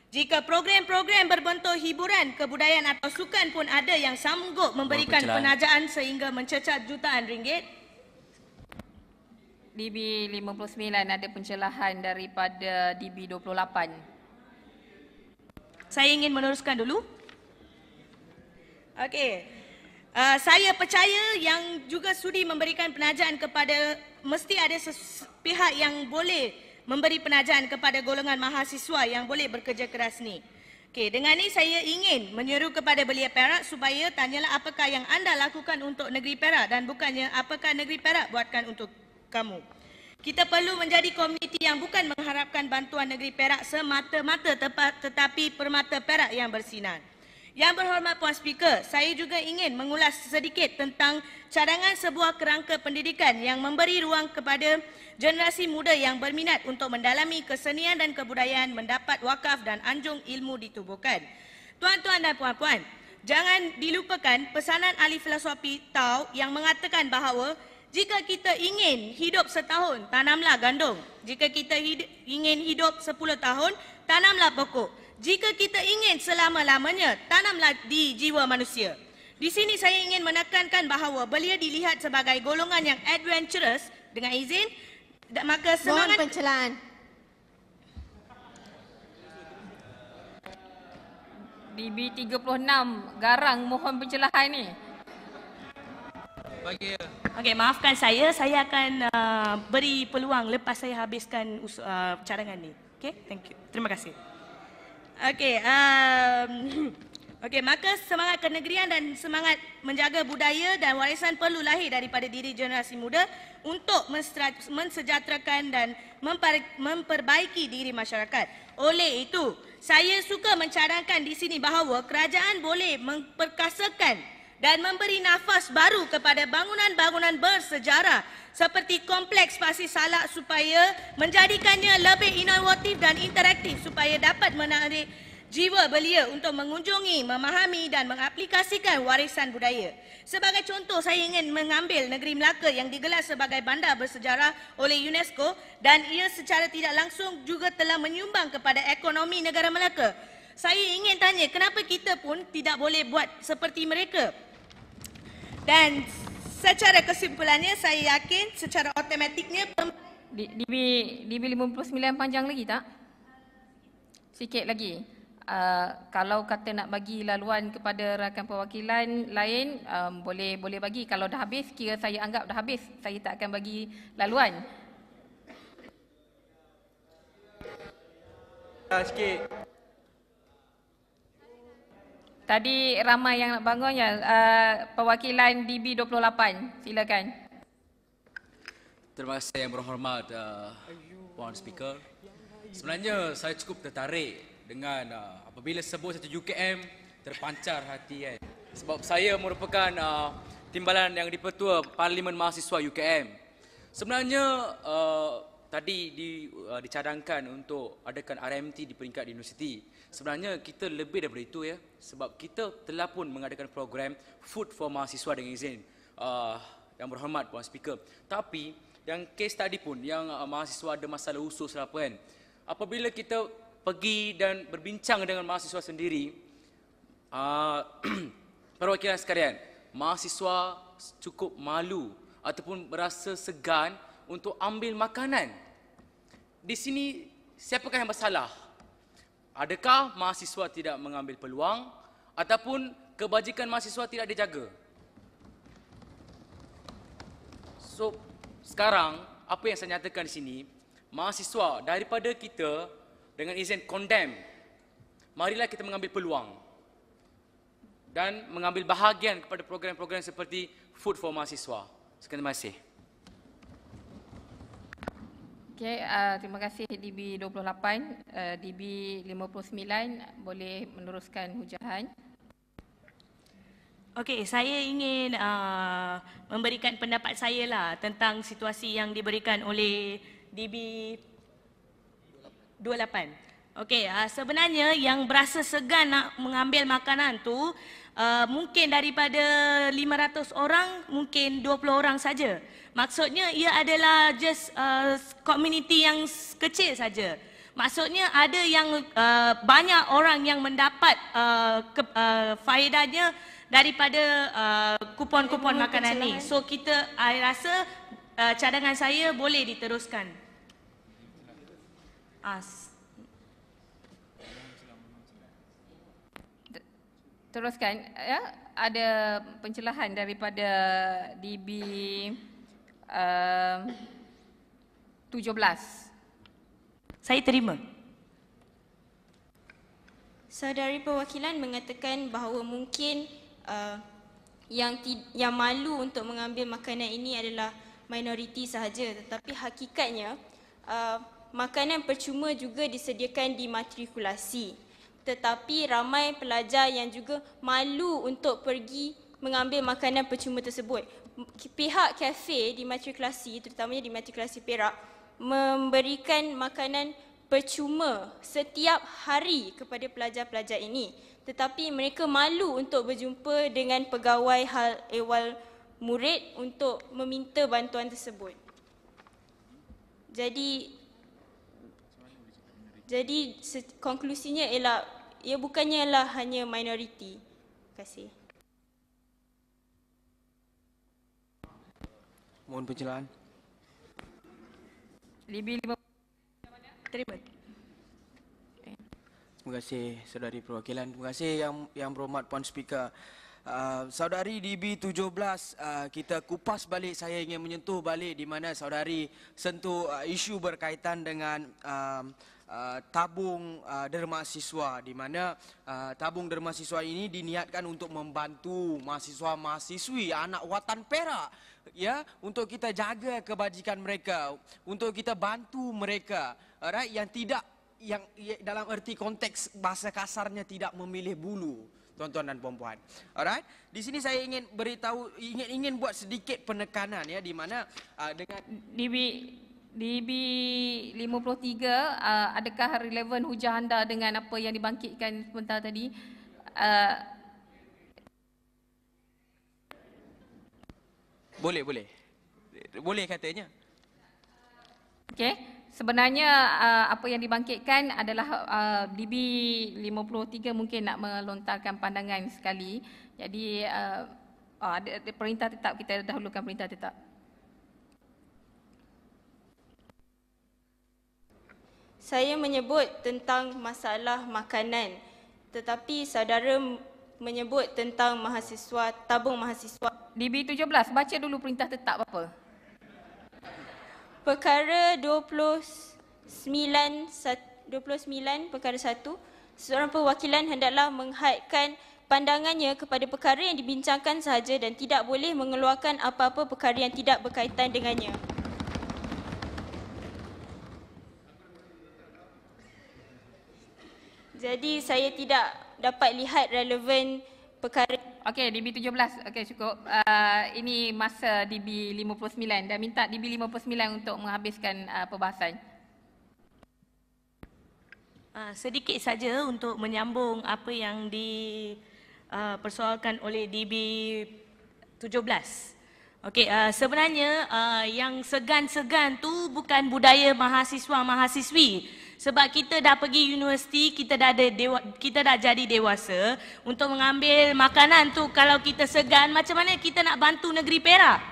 Jika program-program berbentuk hiburan, kebudayaan atau sukan pun ada yang sanggup memberikan penajaan sehingga mencecah jutaan ringgit. DB 59 ada pencerahan daripada DB 28. Saya ingin meneruskan dulu. Okey. Saya percaya yang juga sudi memberikan penajaan kepada, mesti ada pihak yang boleh memberi penajaan kepada golongan mahasiswa yang boleh bekerja keras ni. Okey, dengan ni saya ingin menyeru kepada Belia Perak supaya tanyalah apakah yang anda lakukan untuk negeri Perak dan bukannya apakah negeri Perak buatkan untuk kamu. Kita perlu menjadi komuniti yang bukan mengharapkan bantuan negeri Perak semata-mata tetapi permata Perak yang bersinar. Yang berhormat Puan Speaker, saya juga ingin mengulas sedikit tentang cadangan sebuah kerangka pendidikan yang memberi ruang kepada generasi muda yang berminat untuk mendalami kesenian dan kebudayaan, mendapat wakaf dan anjung ilmu ditubuhkan. Tuan-tuan dan puan-puan, jangan dilupakan pesanan ahli filosofi Tao yang mengatakan bahawa jika kita ingin hidup setahun, tanamlah gandum. Jika kita ingin hidup 10 tahun, tanamlah pokok. Jika kita ingin selama-lamanya, tanamlah di jiwa manusia. Di sini saya ingin menekankan bahawa belia dilihat sebagai golongan yang adventurous, dengan izin, maka semangat... Mohon pencerahan. DB 36, garang mohon pencerahan ni. Okey, maafkan saya akan beri peluang lepas saya habiskan cadangan ni. Okey, thank you. Terima kasih. Okey, maka semangat kenegerian dan semangat menjaga budaya dan warisan perlu lahir daripada diri generasi muda untuk mensejahterakan dan memperbaiki diri masyarakat. Oleh itu, saya suka mencadangkan di sini bahawa kerajaan boleh memperkasakan dan memberi nafas baru kepada bangunan-bangunan bersejarah seperti kompleks Pasir Salak supaya menjadikannya lebih inovatif dan interaktif supaya dapat menarik jiwa belia untuk mengunjungi, memahami dan mengaplikasikan warisan budaya. Sebagai contoh, saya ingin mengambil negeri Melaka yang digelar sebagai bandar bersejarah oleh UNESCO dan ia secara tidak langsung juga telah menyumbang kepada ekonomi negara Melaka. Saya ingin tanya, kenapa kita pun tidak boleh buat seperti mereka? Dan secara kesimpulannya, saya yakin secara automatiknya DB 59 panjang lagi tak? Sikit lagi. Kalau kata nak bagi laluan kepada rakan perwakilan lain, boleh bagi. Kalau dah habis, kira saya anggap dah habis. Saya tak akan bagi laluan. Sikit. Tadi ramai yang nak bangun ya. Perwakilan DB 28, silakan. Terima kasih yang berhormat Puan Speaker. Sebenarnya saya cukup tertarik dengan apabila sebut satu UKM terpancar hati kan. Sebab saya merupakan timbalan yang dipertua Parlimen Mahasiswa UKM. Sebenarnya tadi dicadangkan untuk adakan RMT di peringkat universiti. Sebenarnya kita lebih daripada itu ya. Sebab kita telah pun mengadakan program Food for Mahasiswa dengan izin yang berhormat Puan Speaker. Tapi yang case tadi pun yang mahasiswa ada masalah usus apa kan. Apabila kita pergi dan berbincang dengan mahasiswa sendiri, perwakilan sekalian, mahasiswa cukup malu ataupun berasa segan untuk ambil makanan. Di sini siapakah yang bersalah? Adakah mahasiswa tidak mengambil peluang ataupun kebajikan mahasiswa tidak dijaga? So, sekarang apa yang saya nyatakan di sini, mahasiswa daripada kita dengan izin condemn, marilah kita mengambil peluang dan mengambil bahagian kepada program-program seperti Food for Mahasiswa. Sekian, terima kasih. Okey, terima kasih DB 28. DB 59 boleh meneruskan hujahan. Okey, saya ingin memberikan pendapat saya lah tentang situasi yang diberikan oleh DB 28. Okey, sebenarnya yang berasa segan nak mengambil makanan tu mungkin daripada 500 orang mungkin 20 orang saja. Maksudnya ia adalah just community yang kecil saja. Maksudnya ada yang banyak orang yang mendapat faedahnya daripada kupon-kupon makanan ni. So I rasa cadangan saya boleh diteruskan. Teruskan, ya, ada pencerahan daripada DB 17. Saya terima. Saudari perwakilan mengatakan bahawa mungkin yang malu untuk mengambil makanan ini adalah minoriti sahaja, tetapi hakikatnya makanan percuma juga disediakan di matrikulasi. Tetapi ramai pelajar yang juga malu untuk pergi mengambil makanan percuma tersebut. Pihak kafe di matrikulasi, terutamanya di matrikulasi Perak, memberikan makanan percuma setiap hari kepada pelajar-pelajar ini. Tetapi mereka malu untuk berjumpa dengan pegawai hal ehwal murid untuk meminta bantuan tersebut. Jadi konklusinya ialah ia bukannya hanya minoriti. Terima kasih. Mohon pencerahan. Libby 5. Terima. Terima kasih saudari perwakilan. Terima kasih yang berhormat Puan Speaker. Saudari DB 17, kita kupas balik, saya ingin menyentuh balik di mana saudari sentuh isu berkaitan dengan tabung derma siswa, di mana tabung derma siswa ini diniatkan untuk membantu mahasiswa-mahasiswi anak watan Perak, ya, untuk kita jaga kebajikan mereka, untuk kita bantu mereka, alright, yang dalam erti konteks bahasa kasarnya tidak memilih bulu, tuan-tuan dan puan-puan. Alright, di sini saya ingin beritahu, ingin buat sedikit penekanan, ya, di mana dengan DB 53, adakah relevan hujah anda dengan apa yang dibangkitkan sebentar tadi? Boleh katanya. Okey, sebenarnya apa yang dibangkitkan adalah DB 53 mungkin nak melontarkan pandangan sekali. Jadi ada perintah tetap, kita dahulukan perintah tetap. Saya menyebut tentang masalah makanan, tetapi saudara menyebut tentang mahasiswa, tabung mahasiswa. DB 17, baca dulu perintah tetap apa? Perkara 29 perkara 1, seorang perwakilan hendaklah menghadkan pandangannya kepada perkara yang dibincangkan sahaja dan tidak boleh mengeluarkan apa-apa perkara yang tidak berkaitan dengannya. Jadi saya tidak dapat lihat relevan perkara. Okey, DB 17. Okey, cukup. Ini masa DB 59 dan minta DB 59 untuk menghabiskan perbahasan. Sedikit saja untuk menyambung apa yang dipersoalkan oleh DB 17. Okey, sebenarnya yang segan-segan tu bukan budaya mahasiswa-mahasiswi. Sebab kita dah pergi universiti, kita dah jadi dewasa untuk mengambil makanan tu. Kalau kita segan, macam mana kita nak bantu negeri Perak?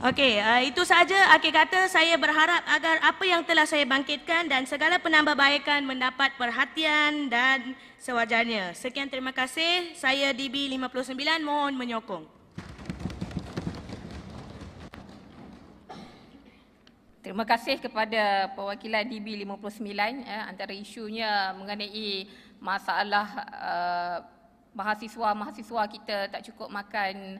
Okey, itu saja. Akhir kata, saya berharap agar apa yang telah saya bangkitkan dan segala penambahbaikan mendapat perhatian dan sewajarnya. Sekian, terima kasih. Saya DB 59 mohon menyokong. Terima kasih kepada perwakilan DB 59. Antara isunya mengenai masalah mahasiswa-mahasiswa kita tak cukup makan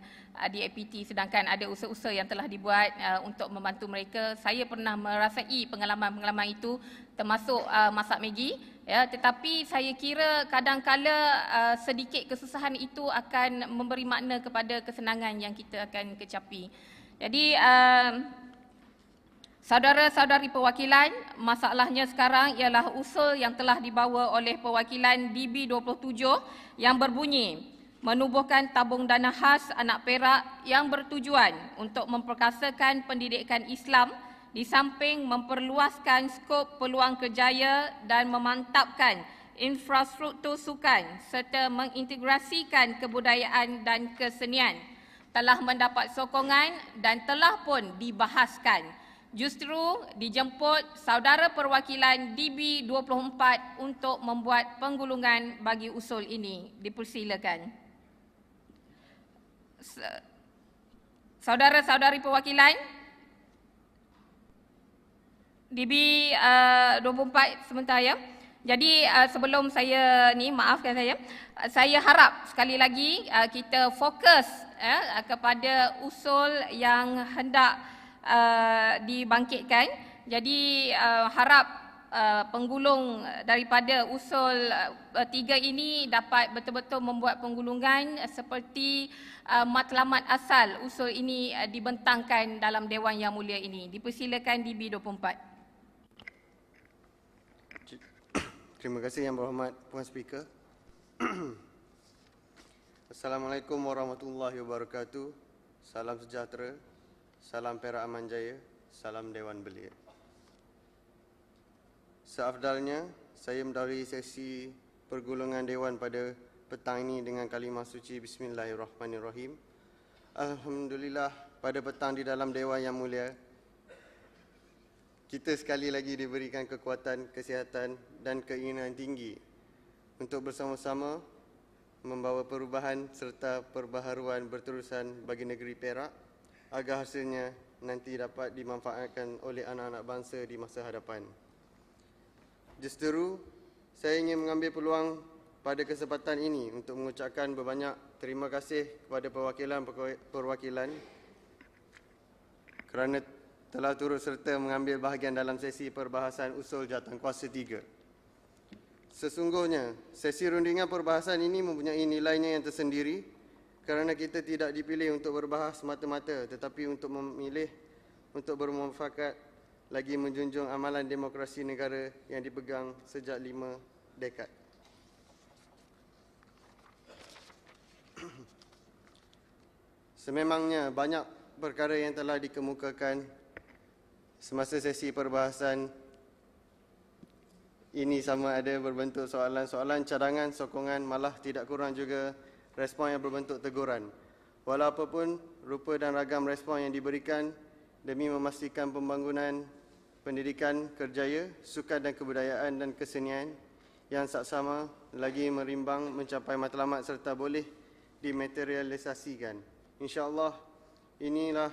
di APT, sedangkan ada usaha-usaha yang telah dibuat untuk membantu mereka. Saya pernah merasai pengalaman-pengalaman itu, termasuk masak Maggi. Ya, tetapi saya kira kadang-kala sedikit kesusahan itu akan memberi makna kepada kesenangan yang kita akan kecapi. Jadi saudara-saudari perwakilan, masalahnya sekarang ialah usul yang telah dibawa oleh perwakilan DB 27 yang berbunyi menubuhkan tabung dana khas anak Perak yang bertujuan untuk memperkasakan pendidikan Islam di samping memperluaskan skop peluang kerjaya dan memantapkan infrastruktur sukan serta mengintegrasikan kebudayaan dan kesenian, telah mendapat sokongan dan telah pun dibahaskan. Justru dijemput saudara perwakilan DB24 untuk membuat penggulungan bagi usul ini. Dipersilakan. Saudara-saudari perwakilan DB24 sebentar ya. Jadi sebelum saya ni, maafkan saya harap sekali lagi kita fokus kepada usul yang hendak dibangkitkan. Jadi harap penggulung daripada usul 3 ini dapat betul-betul membuat penggulungan seperti matlamat asal usul ini dibentangkan dalam Dewan Yang Mulia ini. Dipersilakan DB24. Terima kasih Yang Berhormat Puan Speaker. Assalamualaikum warahmatullahi wabarakatuh. Salam sejahtera. Salam Perak Aman Jaya. Salam Dewan Belia. Seafdalnya, saya mendahului sesi pergulungan Dewan pada petang ini dengan kalimah suci Bismillahirrahmanirrahim. Alhamdulillah, pada petang di dalam Dewan Yang Mulia, kita sekali lagi diberikan kekuatan, kesihatan dan keinginan tinggi untuk bersama-sama membawa perubahan serta perbaharuan berterusan bagi negeri Perak agar hasilnya nanti dapat dimanfaatkan oleh anak-anak bangsa di masa hadapan. Justeru, saya ingin mengambil peluang pada kesempatan ini untuk mengucapkan berbanyak terima kasih kepada perwakilan kerana telah turut serta mengambil bahagian dalam sesi perbahasan usul jawatankuasa 3. Sesungguhnya, sesi rundingan perbahasan ini mempunyai nilainya yang tersendiri kerana kita tidak dipilih untuk berbahas semata-mata tetapi untuk memilih untuk bermufakat lagi menjunjung amalan demokrasi negara yang dipegang sejak 5 dekad. Sememangnya banyak perkara yang telah dikemukakan semasa sesi perbahasan ini, sama ada berbentuk soalan-soalan, cadangan, sokongan, malah tidak kurang juga respon yang berbentuk teguran. Walau apapun rupa dan ragam respon yang diberikan demi memastikan pembangunan pendidikan, kerjaya, sukan dan kebudayaan dan kesenian yang saksama lagi merimbang mencapai matlamat serta boleh dimaterialisasikan. InsyaAllah inilah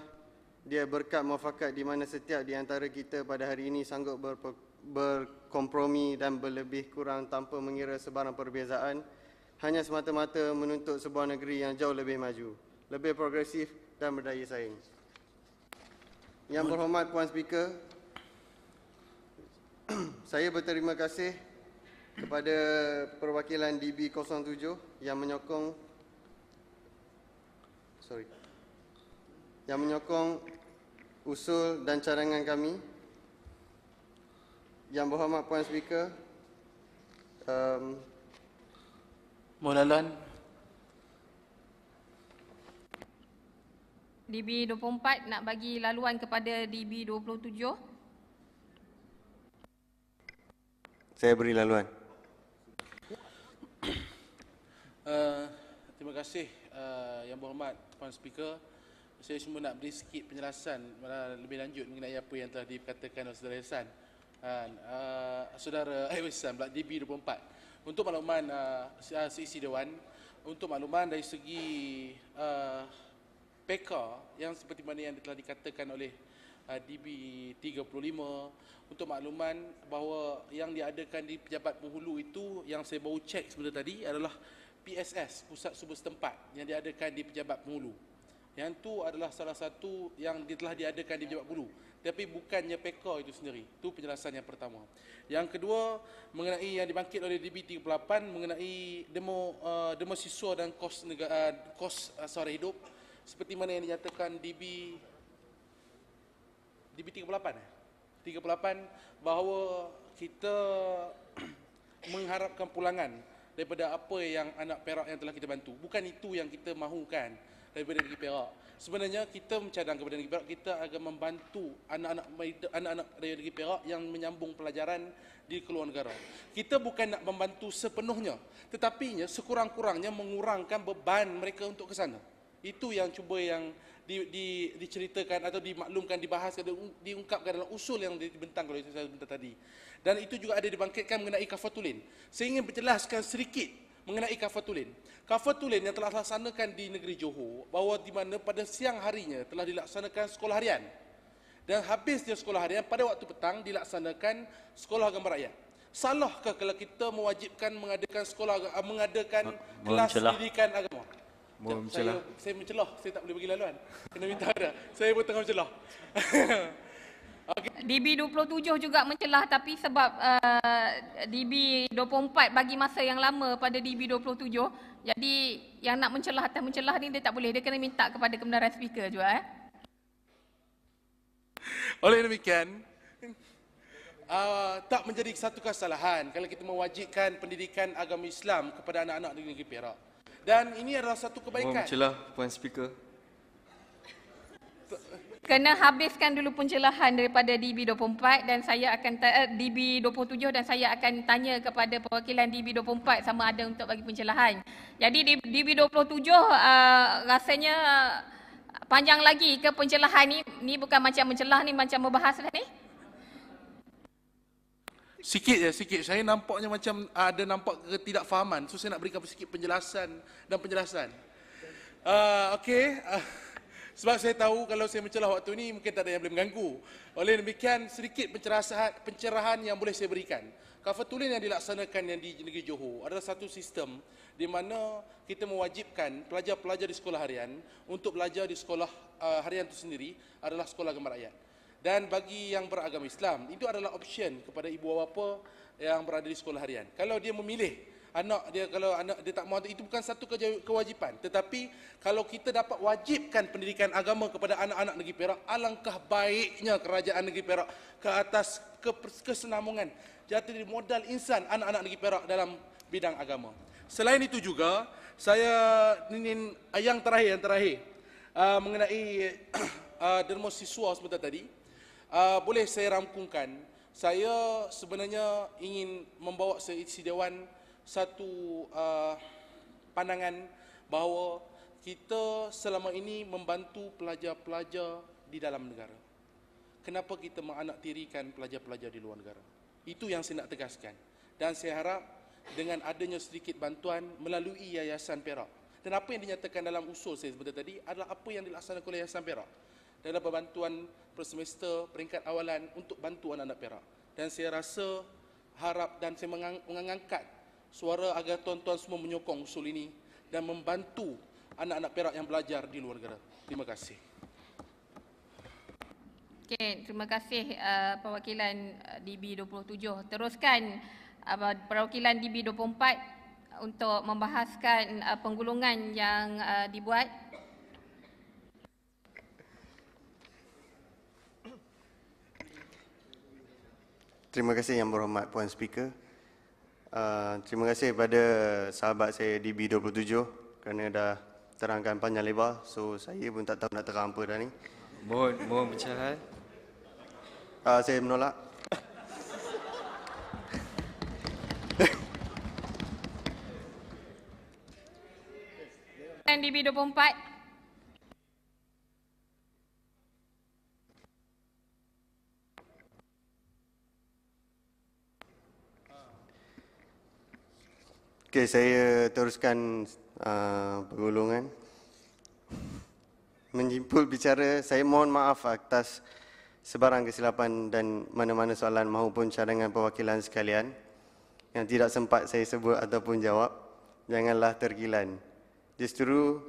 dia berkat muafakat di mana setiap di antara kita pada hari ini sanggup berkompromi dan berlebih kurang tanpa mengira sebarang perbezaan, hanya semata-mata menuntut sebuah negeri yang jauh lebih maju, lebih progresif dan berdaya saing. Yang Berhormat Puan Speaker, saya berterima kasih kepada perwakilan DB07 yang menyokong usul dan cadangan kami. Yang Berhormat Puan Speaker, Mulalan DB24 nak bagi laluan kepada DB27. Saya beri laluan. Terima kasih Yang Berhormat Puan Speaker. Saya cuma nak beri sikit penjelasan lebih lanjut mengenai apa yang telah dikatakan oleh Saudara Ihsan. Saudara Ihsan pula DB24. Untuk makluman seisi Dewan, untuk makluman dari segi PK yang seperti mana yang telah dikatakan oleh DB35, untuk makluman bahawa yang diadakan di pejabat penghulu itu yang saya baru cek sebentar tadi adalah PSS, Pusat Subur Setempat, yang diadakan di pejabat penghulu. Yang itu adalah salah satu yang telah diadakan di pejabat penghulu, tapi bukannya PK itu sendiri. Itu penjelasan yang pertama. Yang kedua, mengenai yang dibangkit oleh DB38 mengenai demo siswa dan kos sara hidup, seperti mana yang dinyatakan DB38 bahawa kita mengharapkan pulangan daripada apa yang anak Perak yang telah kita bantu. Bukan itu yang kita mahukan. daripada negeri Perak. Sebenarnya kita mencadang kepada negeri Perak, kita akan membantu anak-anak dari negeri Perak yang menyambung pelajaran di keluar negara. Kita bukan nak membantu sepenuhnya, tetapi sekurang-kurangnya mengurangkan beban mereka untuk ke sana. Itu yang cuba yang diceritakan atau dimaklumkan, dibahas, diungkapkan dalam usul yang dibentang oleh saya sebentar tadi. Dan itu juga ada dibangkitkan mengenai kafatulin. Saya ingin menjelaskan sedikit mengenai kafatulin. Kafatulin yang telah dilaksanakan di negeri Johor, bahawa di mana pada siang harinya telah dilaksanakan sekolah harian. Dan habisnya sekolah harian, pada waktu petang dilaksanakan sekolah agama rakyat. Salahkah kalau kita mewajibkan mengadakan kelas pendidikan agama? Saya mencelah, saya tak boleh bagi laluan. Kena minta dah. Saya pun tengah mencelah. DB27 juga mencelah, tapi sebab DB24 bagi masa yang lama pada DB27, jadi yang nak mencelah atas mencelah ni dia tak boleh, dia kena minta kepada kebenaran speaker juga. Oleh demikian, tak menjadi satu kesalahan kalau kita mewajibkan pendidikan agama Islam kepada anak-anak di negeri Perak. Dan ini adalah satu kebaikan. Mencelah Puan Speaker. Kena habiskan dulu pencerahan daripada DB24 dan saya akan DB27 dan saya akan tanya kepada perwakilan DB24 sama ada untuk bagi pencerahan. Jadi DB27 rasanya panjang lagi ke pencerahan ni. Ni bukan macam mencelah ni, macam membahas lah ni. Sikit. Saya nampaknya macam ada nampak ketidakfahaman. So saya nak berikan sedikit penjelasan dan penjelasan. Okey. Sebab saya tahu kalau saya mencelah waktu ini mungkin tak ada yang boleh mengganggu. Oleh demikian sedikit pencerahan yang boleh saya berikan. Kafatulin yang dilaksanakan yang di negeri Johor adalah satu sistem di mana kita mewajibkan pelajar-pelajar di sekolah harian untuk belajar di sekolah harian itu sendiri adalah sekolah agama rakyat. Dan bagi yang beragama Islam, itu adalah option kepada ibu bapa yang berada di sekolah harian. Kalau dia memilih anak dia, kalau anak dia tak mahu, itu bukan satu kewajipan. Tetapi kalau kita dapat wajibkan pendidikan agama kepada anak-anak negeri Perak, alangkah baiknya kerajaan negeri Perak ke atas kesenambungan jati diri modal insan anak-anak negeri Perak dalam bidang agama. Selain itu juga, saya ingin yang terakhir mengenai derma siswa sebentar tadi, boleh saya rangkumkan. Saya sebenarnya ingin membawa seisi dewan satu pandangan bahawa kita selama ini membantu pelajar-pelajar di dalam negara. Kenapa kita menganaktirikan pelajar-pelajar di luar negara? Itu yang saya nak tegaskan. Dan saya harap dengan adanya sedikit bantuan melalui Yayasan Perak. Dan apa yang dinyatakan dalam usul saya sebentar tadi adalah apa yang dilaksanakan oleh Yayasan Perak. Dalam bantuan per semester peringkat awalan untuk bantu anak-anak Perak. Dan saya rasa harap dan saya mengangkat suara agar tuan-tuan semua menyokong usul ini dan membantu anak-anak Perak yang belajar di luar negara. Terima kasih. Okey, terima kasih perwakilan DB27. Teruskan perwakilan DB24 untuk membahaskan penggulungan yang dibuat. Terima kasih Yang Berhormat Puan Speaker. Terima kasih kepada sahabat saya DB27 kerana dah terangkan panjang lebar. So saya pun tak tahu nak terang apa dah ni. Mohon pencerahan. Saya menolak. Dan DB24. Okey, saya teruskan pergolongan. Menyimpul bicara, saya mohon maaf atas sebarang kesilapan dan mana-mana soalan maupun cadangan perwakilan sekalian yang tidak sempat saya sebut ataupun jawab. Janganlah tergilan. Justru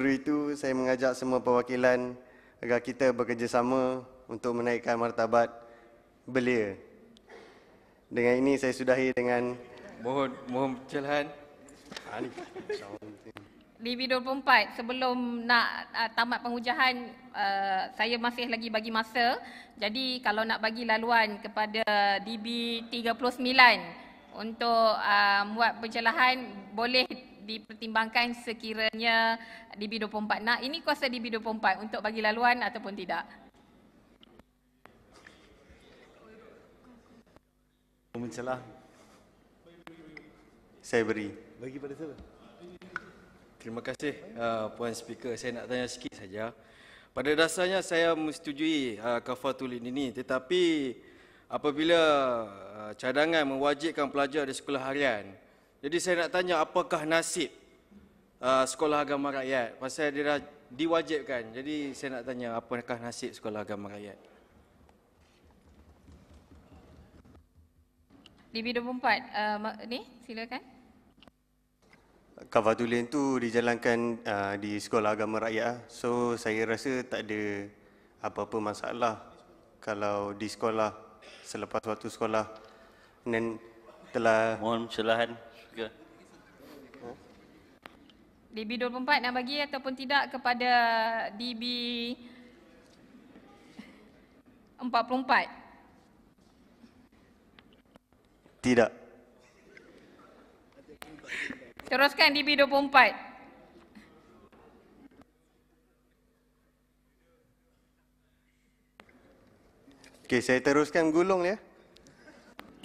itu saya mengajak semua perwakilan agar kita bekerjasama untuk menaikkan martabat belia. Dengan ini saya sudahi dengan Mohon pencerahan. DB24, sebelum nak tamat pengujahan, saya masih lagi bagi masa. Jadi kalau nak bagi laluan kepada DB39 untuk buat pencerahan, boleh dipertimbangkan sekiranya DB24 nak. Ini kuasa DB24 untuk bagi laluan ataupun tidak. Mencelah. Saya beri. Bagi pada siapa? Terima kasih Puan Speaker. Saya nak tanya sikit saja. Pada dasarnya saya menyetujui kafatulin ini, tetapi apabila cadangan mewajibkan pelajar di sekolah harian, jadi saya nak tanya apakah nasib sekolah agama rakyat? Pasal dia dah diwajibkan. Jadi saya nak tanya apakah nasib sekolah agama rakyat? DB24 ni silakan. Kafatulin tu dijalankan di sekolah agama rakyat. So saya rasa tak ada apa-apa masalah kalau di sekolah, selepas waktu sekolah dan telah... Mohon pencerahan. DB24 nak bagi ataupun tidak kepada DB44? Tidak. Teruskan DB24. Okey, saya teruskan gulung ya.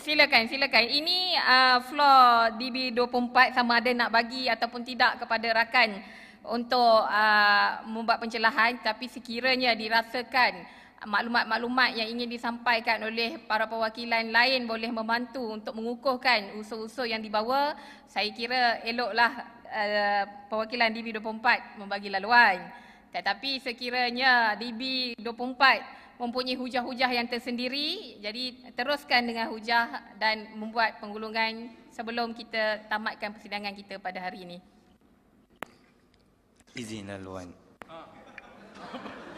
Silakan. Ini floor DB24 sama ada nak bagi ataupun tidak kepada rakan untuk membuat pencerahan, tapi sekiranya dirasakan maklumat-maklumat yang ingin disampaikan oleh para perwakilan lain boleh membantu untuk mengukuhkan usul-usul yang dibawa, saya kira eloklah perwakilan DB24 membagi laluan. Tetapi sekiranya DB24 mempunyai hujah-hujah yang tersendiri, jadi teruskan dengan hujah dan membuat penggulungan sebelum kita tamatkan persidangan kita pada hari ini. Izin laluan.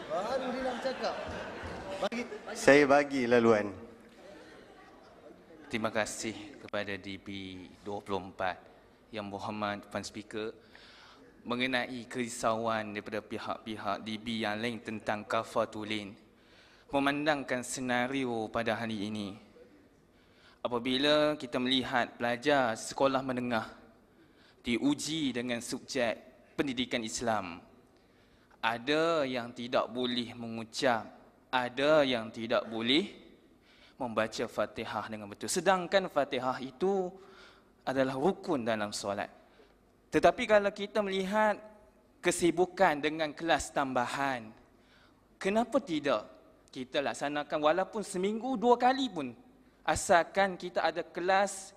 Baru dia nak cakap. Saya bagi laluan. Terima kasih kepada DB24 Yang Berhormat Puan Speaker mengenai kerisauan daripada pihak-pihak DB yang lain tentang kafatulin. Memandangkan senario pada hari ini, apabila kita melihat pelajar sekolah menengah diuji dengan subjek pendidikan Islam, ada yang tidak boleh mengucap, ada yang tidak boleh membaca Fatihah dengan betul. Sedangkan Fatihah itu adalah rukun dalam solat. Tetapi kalau kita melihat kesibukan dengan kelas tambahan, kenapa tidak kita laksanakan walaupun seminggu 2 kali pun, asalkan kita ada kelas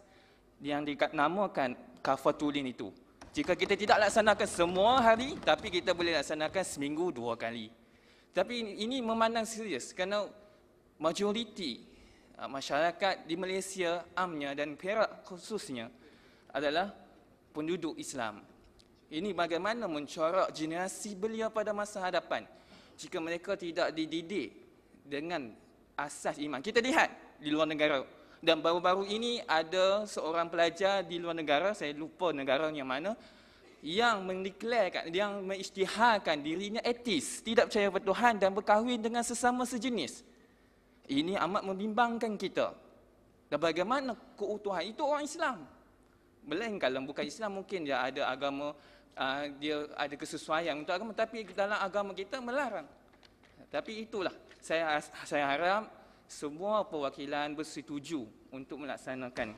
yang dinamakan kafatulin itu. Jika kita tidak laksanakan semua hari, tapi kita boleh laksanakan seminggu 2 kali. Tapi ini memandang serius kerana majoriti masyarakat di Malaysia amnya dan Perak khususnya adalah penduduk Islam. Ini bagaimana mencorak generasi belia pada masa hadapan jika mereka tidak dididik dengan asas iman. Kita lihat di luar negara, dan baru-baru ini ada seorang pelajar di luar negara, saya lupa negara yang mana, yang mendeklarkan, yang mengisytiharkan dirinya etis, tidak percaya pada Tuhan dan berkahwin dengan sesama sejenis. Ini amat membimbangkan kita. Dan bagaimana keutuhan itu orang Islam? Melainkan kalau bukan Islam mungkin dia ada agama, dia ada kesesuaian untuk agama, tapi dalam agama kita melarang. Tapi itulah, saya harap semua perwakilan bersetuju untuk melaksanakan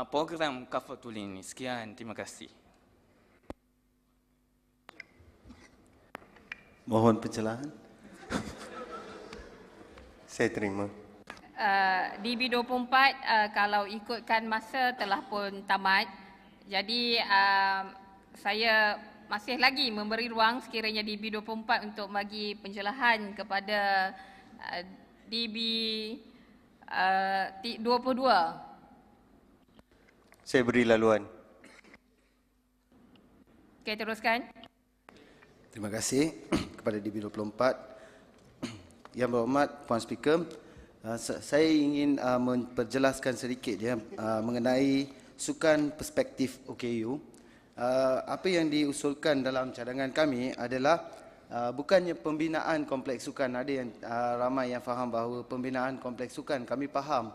program kafatulin ini. Sekian, terima kasih. Mohon pencerahan. Saya terima. DB24 kalau ikutkan masa telah pun tamat. Jadi saya masih lagi memberi ruang sekiranya DB24 untuk bagi pencerahan kepada DB22. Saya beri laluan. Okey, teruskan. Terima kasih kepada DB24. Yang Berhormat Puan Speaker, saya ingin memperjelaskan sedikit ya mengenai sukan perspektif OKU. Apa yang diusulkan dalam cadangan kami adalah bukannya pembinaan kompleks sukan. Ada yang ramai yang faham bahawa pembinaan kompleks sukan, kami faham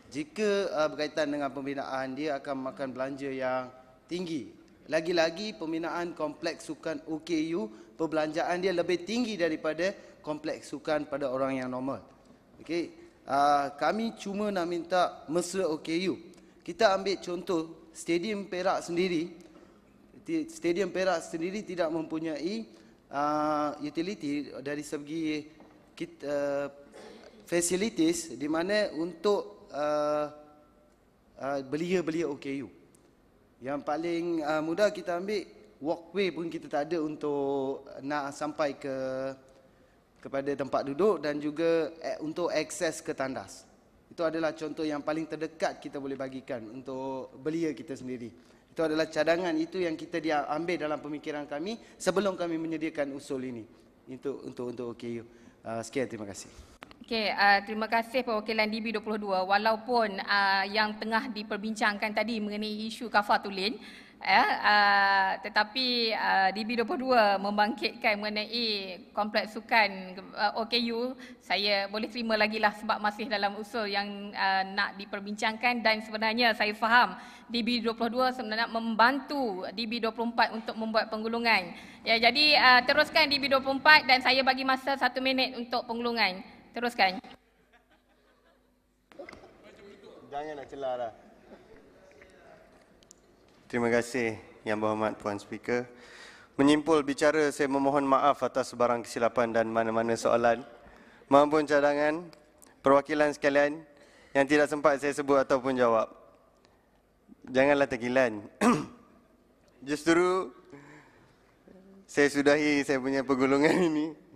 Jika berkaitan dengan pembinaan, dia akan makan belanja yang tinggi. Lagi-lagi pembinaan kompleks sukan OKU, perbelanjaan dia lebih tinggi daripada kompleks sukan pada orang yang normal. Okey, kami cuma nak minta mesra OKU. Kita ambil contoh Stadium Perak sendiri. Stadium Perak sendiri tidak mempunyai utility dari segi facilities di mana untuk belia-belia OKU. Yang paling mudah kita ambil walkway pun kita tak ada untuk nak sampai kepada tempat duduk dan juga untuk akses ke tandas. Itu adalah contoh yang paling terdekat kita boleh bagikan untuk belia kita sendiri. Itu adalah cadangan itu yang kita dia ambil dalam pemikiran kami sebelum kami menyediakan usul ini untuk OKU. Sekian, terima kasih. Okey, terima kasih perwakilan DB22. Walaupun yang tengah diperbincangkan tadi mengenai isu kafatulin, tetapi DB22 membangkitkan mengenai kompleks sukan OKU, saya boleh terima lagi lah sebab masih dalam usul yang nak diperbincangkan dan sebenarnya saya faham DB22 sebenarnya membantu DB24 untuk membuat penggulungan. Ya, jadi teruskan DB24 dan saya bagi masa 1 minit untuk penggulungan. Teruskan. Jangan nak celah dah. Terima kasih Yang Berhormat Puan Speaker. Menyimpul bicara, saya memohon maaf atas sebarang kesilapan dan mana-mana soalan maupun cadangan perwakilan sekalian yang tidak sempat saya sebut ataupun jawab. Janganlah tergilan. Justru saya sudahi saya punya pergulungan ini.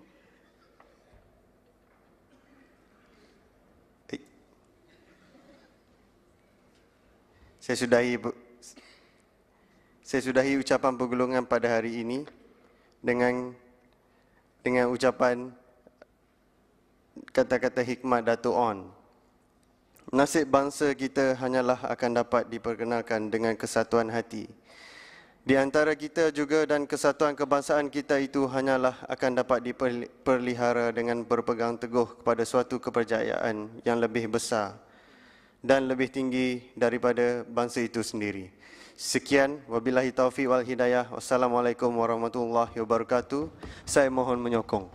Saya sudahi ucapan pergulungan pada hari ini dengan ucapan kata-kata hikmat Dato' On. Nasib bangsa kita hanyalah akan dapat diperkenalkan dengan kesatuan hati. Di antara kita juga dan kesatuan kebangsaan kita itu hanyalah akan dapat diperlihara dengan berpegang teguh kepada suatu kepercayaan yang lebih besar dan lebih tinggi daripada bangsa itu sendiri. Sekian, wabillahi taufiq wal hidayah. Wassalamualaikum warahmatullahi wabarakatuh. Saya mohon menyokong.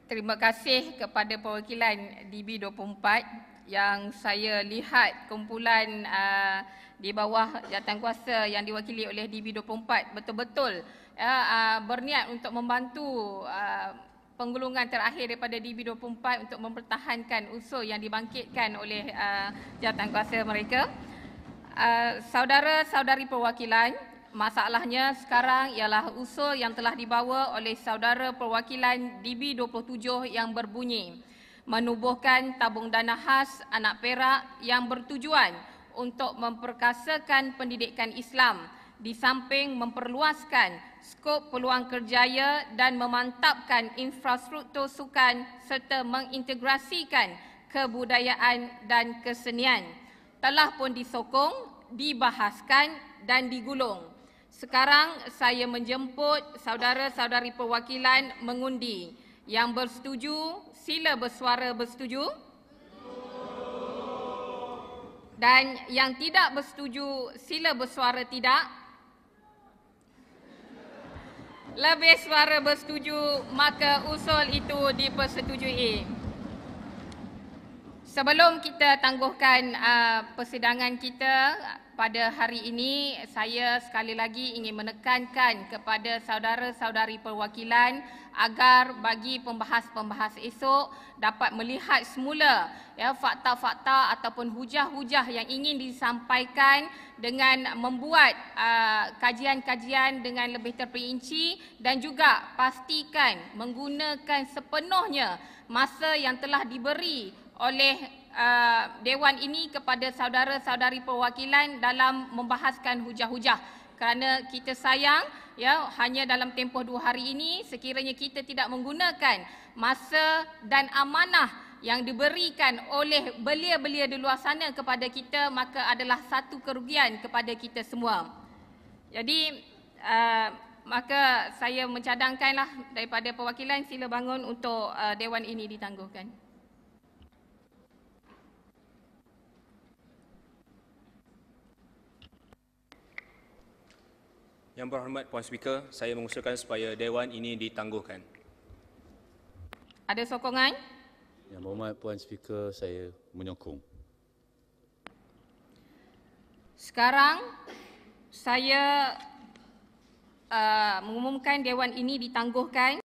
Terima kasih kepada perwakilan DB24 yang saya lihat kumpulan di bawah jawatankuasa yang diwakili oleh DB24 betul-betul berniat untuk membantu penggulungan terakhir daripada DB24 untuk mempertahankan usul yang dibangkitkan oleh jawatankuasa mereka. Saudara-saudari perwakilan, masalahnya sekarang ialah usul yang telah dibawa oleh saudara perwakilan DB27 yang berbunyi menubuhkan tabung dana khas anak perak yang bertujuan untuk memperkasakan pendidikan Islam di samping memperluaskan skop peluang kerjaya dan memantapkan infrastruktur sukan serta mengintegrasikan kebudayaan dan kesenian telah pun disokong, dibahaskan dan digulung. Sekarang saya menjemput saudara-saudari perwakilan mengundi. Yang bersetuju, sila bersuara bersetuju. Dan yang tidak bersetuju, sila bersuara tidak. Lebih suara bersetuju, maka usul itu dipersetujui. Sebelum kita tangguhkan persidangan kita pada hari ini, saya sekali lagi ingin menekankan kepada saudara-saudari perwakilan agar bagi pembahas-pembahas esok dapat melihat semula fakta-fakta ataupun hujah-hujah yang ingin disampaikan dengan membuat kajian-kajian dengan lebih terperinci dan juga pastikan menggunakan sepenuhnya masa yang telah diberi oleh Dewan ini kepada saudara-saudari perwakilan dalam membahaskan hujah-hujah. Kerana kita sayang, hanya dalam tempoh 2 hari ini, sekiranya kita tidak menggunakan masa dan amanah yang diberikan oleh belia-belia di luar sana kepada kita, maka adalah satu kerugian kepada kita semua. Jadi, maka saya mencadangkanlah daripada perwakilan, sila bangun untuk Dewan ini ditangguhkan. Yang berhormat Puan Speaker, saya mengusulkan supaya Dewan ini ditangguhkan. Ada sokongan? Yang berhormat Puan Speaker, saya menyokong. Sekarang saya mengumumkan Dewan ini ditangguhkan.